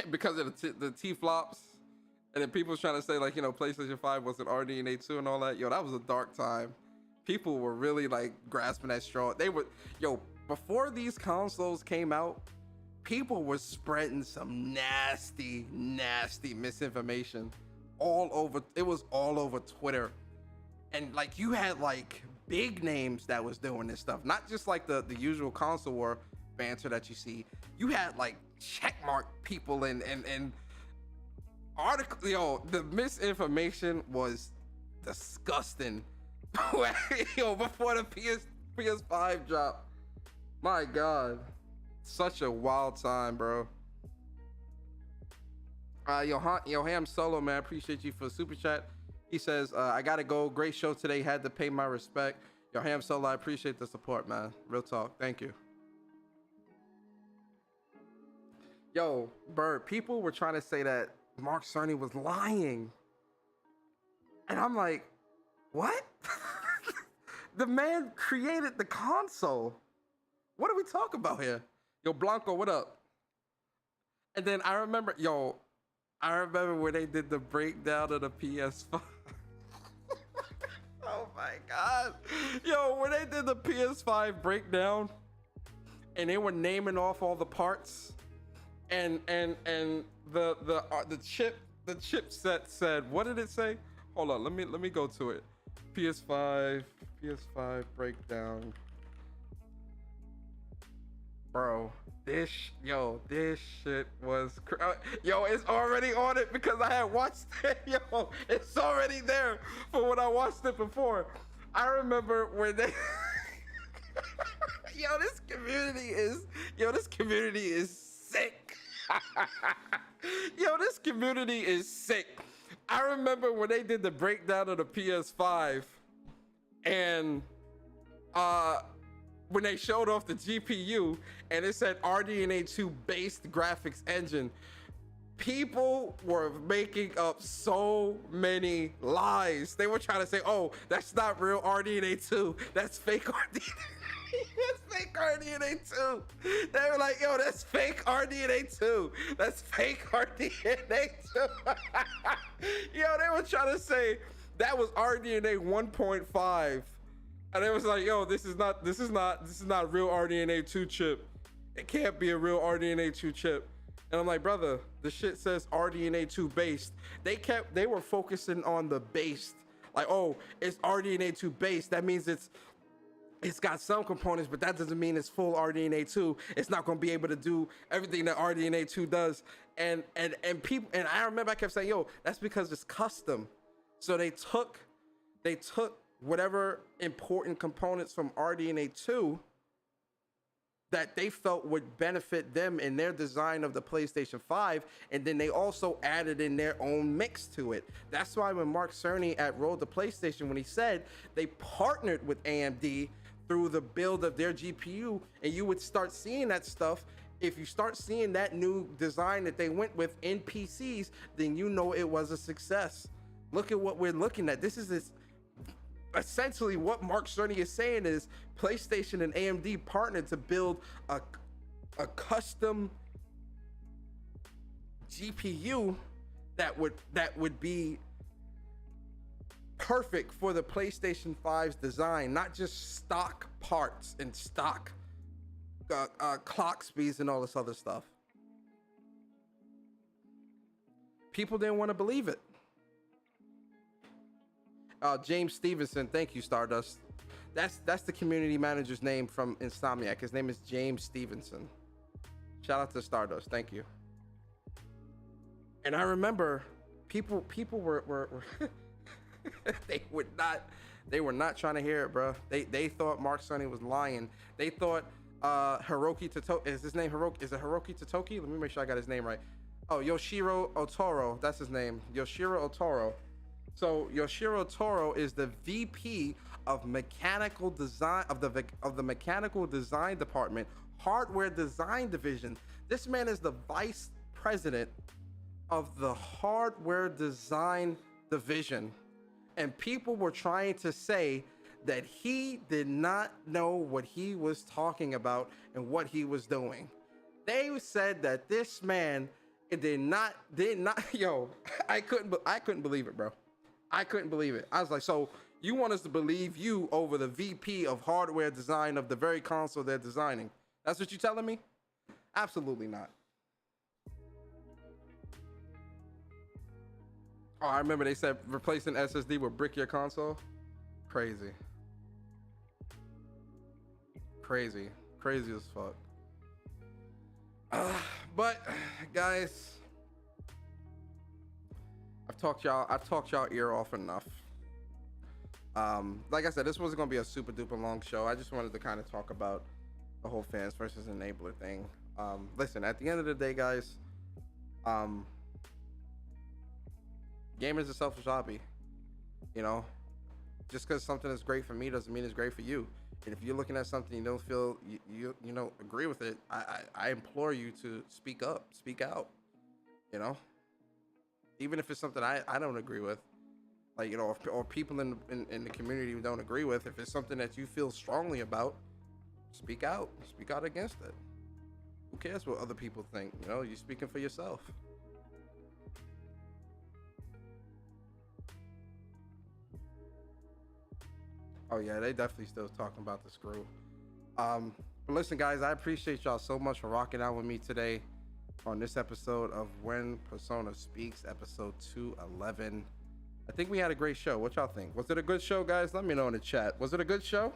Because of the T-flops. And then people was trying to say, like, you know, PlayStation 5 wasn't RDNA 2 and all that. Yo, that was a dark time. People were really, like, grasping that straw. They were, yo, before these consoles came out, people were spreading some nasty misinformation all over. It was all over Twitter, and like you had like big names that was doing this stuff, not just like the usual console war banter that you see. You had like checkmark people and article. Yo, the misinformation was disgusting. Yo, before the PS5 drop, my God, such a wild time, bro. Yo Ham Solo, man, appreciate you for the super chat. He says, I gotta go. Great show today. Had to pay my respect. Yo Ham Solo, I appreciate the support, man. Real talk. Thank you. Yo, Bird, people were trying to say that Mark Cerny was lying. And I'm like, what? The man created the console. What are we talking about here? Yo, Blanco, what up? And then I remember when they did the breakdown of the PS5. Oh my God. Yo, when they did the PS5 breakdown and they were naming off all the parts and the chipset said, what did it say? Hold on, let me go to it. PS5 breakdown. Bro, this shit was it's already on it because I had watched it. Yo, it's already there for when I watched it before. I remember when they this community is sick. This community is sick. I remember when they did the breakdown of the PS5 and when they showed off the GPU and it said RDNA 2 based graphics engine, people were making up so many lies. They were trying to say, oh, that's not real RDNA 2. That's fake RDNA. That's fake RDNA 2. They were like, yo, that's fake RDNA 2. That's fake RDNA 2. Yo, they were trying to say that was RDNA 1.5. And it was like, yo, this is not real RDNA 2 chip. It can't be a real RDNA 2 chip. And I'm like, brother, the shit says RDNA 2 based. They were focusing on the based. Like, oh, it's RDNA 2 based. That means it's got some components, but that doesn't mean it's full RDNA 2. It's not going to be able to do everything that RDNA 2 does. And people, and I remember I kept saying, yo, that's because it's custom. So they took whatever important components from RDNA 2 that they felt would benefit them in their design of the PlayStation 5, and then they also added in their own mix to it. That's why when Mark Cerny at Road to PlayStation, when he said they partnered with AMD through the build of their GPU, and you would start seeing that stuff. If you start seeing that new design that they went with in PCs, then you know it was a success. Look at what we're looking at. This is essentially what Mark Cerny is saying is PlayStation and AMD partnered to build a custom GPU that would be perfect for the PlayStation 5's design, not just stock parts and stock clock speeds and all this other stuff. People didn't want to believe it. James Stevenson, thank you, Stardust. That's the community manager's name from Insomniac. His name is James Stevenson. Shout out to Stardust, thank you. And I remember people were they were not trying to hear it, bro. They thought Mark Cerny was lying. They thought Hiroki Totoki, is his name Hiroki? Is it Hiroki Totoki? Let me make sure I got his name right. Oh, Yoshiro Otoro, that's his name. Yoshiro Otoro. So Yoshiro Toro is the VP of mechanical design of the mechanical design department, hardware design division. This man is the vice president of the hardware design division. And people were trying to say that he did not know what he was talking about and what he was doing. They said that this man did not yo, I couldn't believe it, bro. I couldn't believe it. I was like, so you want us to believe you over the VP of hardware design of the very console they're designing? That's what you're telling me? Absolutely not. Oh, I remember they said replacing SSD would brick your console. Crazy. Crazy as fuck. But guys, I've talked y'all ear off enough. Like I said, this wasn't gonna be a super duper long show. I just wanted to kind of talk about the whole fans versus enabler thing. Listen, at the end of the day, guys, gaming is a selfish hobby. You know, just because something is great for me doesn't mean it's great for you. And if you're looking at something you don't feel you know agree with it, I implore you to speak up, speak out. You know, even if it's something I don't agree with, like, you know, or people in the community who don't agree with, if it's something that you feel strongly about, speak out against it. Who cares what other people think? You know, you're speaking for yourself. Oh yeah, they definitely still talking about the screw. But listen, guys, I appreciate y'all so much for rocking out with me today on this episode of When Persona Speaks, episode 211. I think we had a great show. What y'all think? Was it a good show, guys? Let me know in the chat. Was it a good show?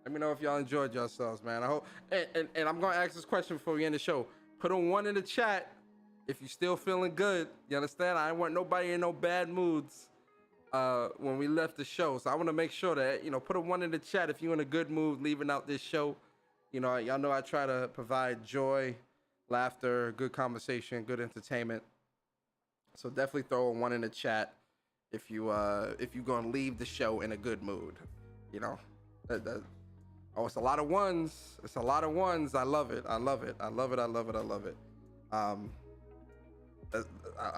Let me know if y'all enjoyed yourselves, man. I hope, and I'm gonna ask this question before we end the show. Put a 1 in the chat if you still feeling good. You understand? I didn't want nobody in no bad moods when we left the show. So I want to make sure that, you know, put a 1 in the chat if you're in a good mood leaving out this show. You know, y'all know I try to provide joy, laughter, good conversation, good entertainment. So definitely throw a 1 in the chat if you're gonna leave the show in a good mood. You know, oh, it's a lot of ones. It's a lot of ones. I love it. I love it. I love it. I love it. I love it. I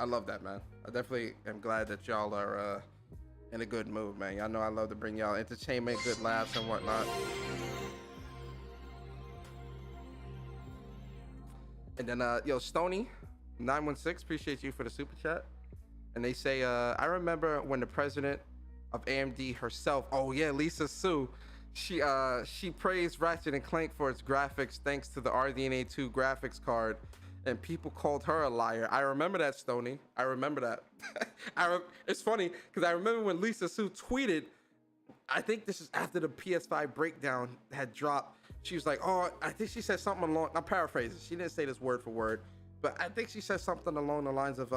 love that, man. I definitely am glad that y'all are in a good mood, man. Y'all know I love to bring y'all entertainment, good laughs, and whatnot. And then, yo, Stony 916, appreciate you for the super chat. And they say, I remember when the president of AMD herself, oh yeah, Lisa Su, she praised Ratchet and Clank for its graphics thanks to the RDNA 2 graphics card, and people called her a liar. I remember that, Stony. I remember that. It's funny because I remember when Lisa Su tweeted, I think this is after the PS5 breakdown had dropped. She was like, oh, I think she said something along, I'm paraphrasing. She didn't say this word for word, but I think she said something along the lines of,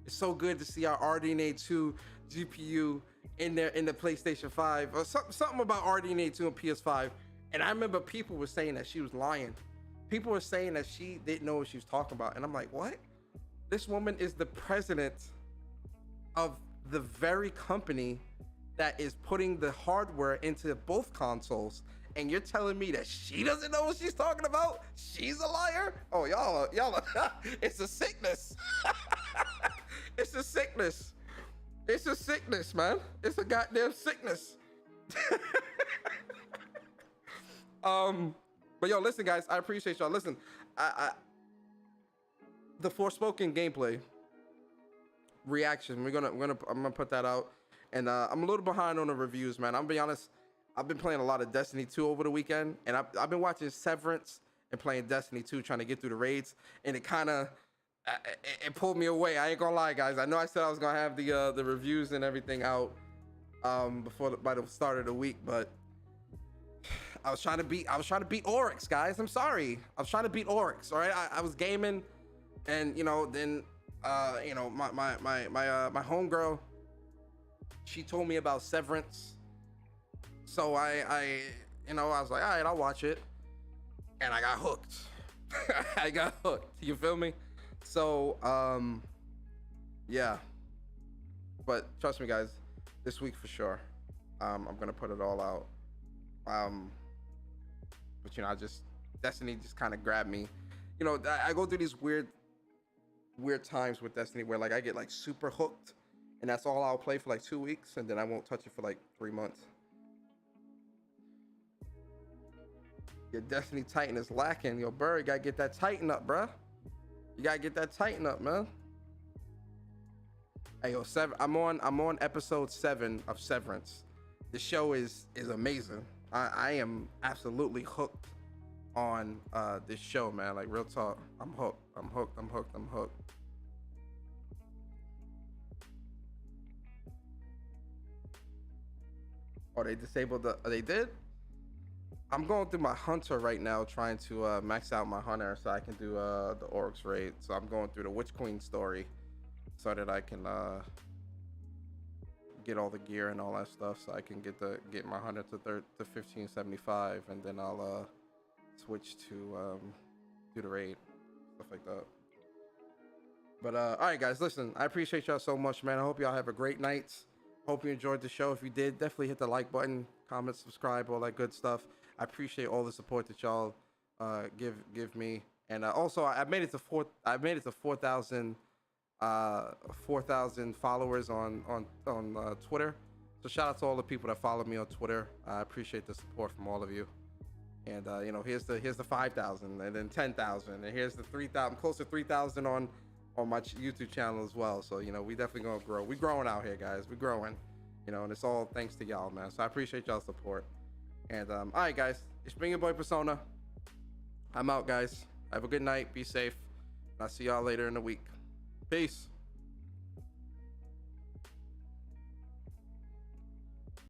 it's so good to see our RDNA 2 GPU in there in the PlayStation 5, or something about RDNA 2 and PS5. And I remember people were saying that she was lying. People were saying that she didn't know what she was talking about. And I'm like, what? This woman is the president of the very company that is putting the hardware into both consoles. And you're telling me that she doesn't know what she's talking about? She's a liar? Oh, y'all, it's a sickness. It's a sickness. It's a sickness, man. It's a goddamn sickness. But yo, listen, guys, I appreciate y'all. Listen, the Forspoken gameplay reaction, I'm gonna put that out, and I'm a little behind on the reviews, man. I'm gonna be honest. I've been playing a lot of Destiny 2 over the weekend, and I've been watching Severance and playing Destiny 2, trying to get through the raids, and it kind of it pulled me away. I ain't gonna lie, guys. I know I said I was gonna have the reviews and everything out by the start of the week, but I was trying to beat Oryx, guys. I'm sorry. I was trying to beat Oryx. All right, I was gaming, and you know, then you know, my homegirl, she told me about Severance. So I you know, I was like, all right, I'll watch it, and I got hooked. I got hooked. You feel me? So yeah. But trust me, guys, this week for sure, I'm gonna put it all out. But you know, Destiny just kind of grabbed me. You know, I go through these weird times with Destiny where like I get like super hooked, and that's all I'll play for like 2 weeks, and then I won't touch it for like 3 months. Your Destiny Titan is lacking. Yo, Burr, you gotta get that Titan up, bruh. You gotta get that Titan up, man. Hey, yo, I'm on episode 7 of Severance. The show is amazing. I am absolutely hooked on this show, man. Like, real talk. I'm hooked. I'm hooked. I'm hooked. I'm hooked. Oh, they disabled the. They did. I'm going through my hunter right now, trying to max out my hunter so I can do the Oryx raid. So I'm going through the Witch Queen story so that I can get all the gear and all that stuff, so I can get my hunter to 1575, and then I'll switch to do the raid, stuff like that. But all right, guys, listen, I appreciate y'all so much, man. I hope y'all have a great night. Hope you enjoyed the show. If you did, definitely hit the like button, comment, subscribe, all that good stuff. I appreciate all the support that y'all give me. And also, I made it to 4,000 followers on Twitter. So shout out to all the people that follow me on Twitter. I appreciate the support from all of you. And you know, here's the 5,000, and then 10,000, and here's the 3,000, close to 3,000 on my YouTube channel as well. So, you know, we definitely gonna grow. We growing out here, guys. We growing, you know, and it's all thanks to y'all, man. So I appreciate y'all's support. And all right, guys, it's been your boy Persona. I'm out, guys. Have a good night. Be safe. I'll see y'all later in the week. Peace.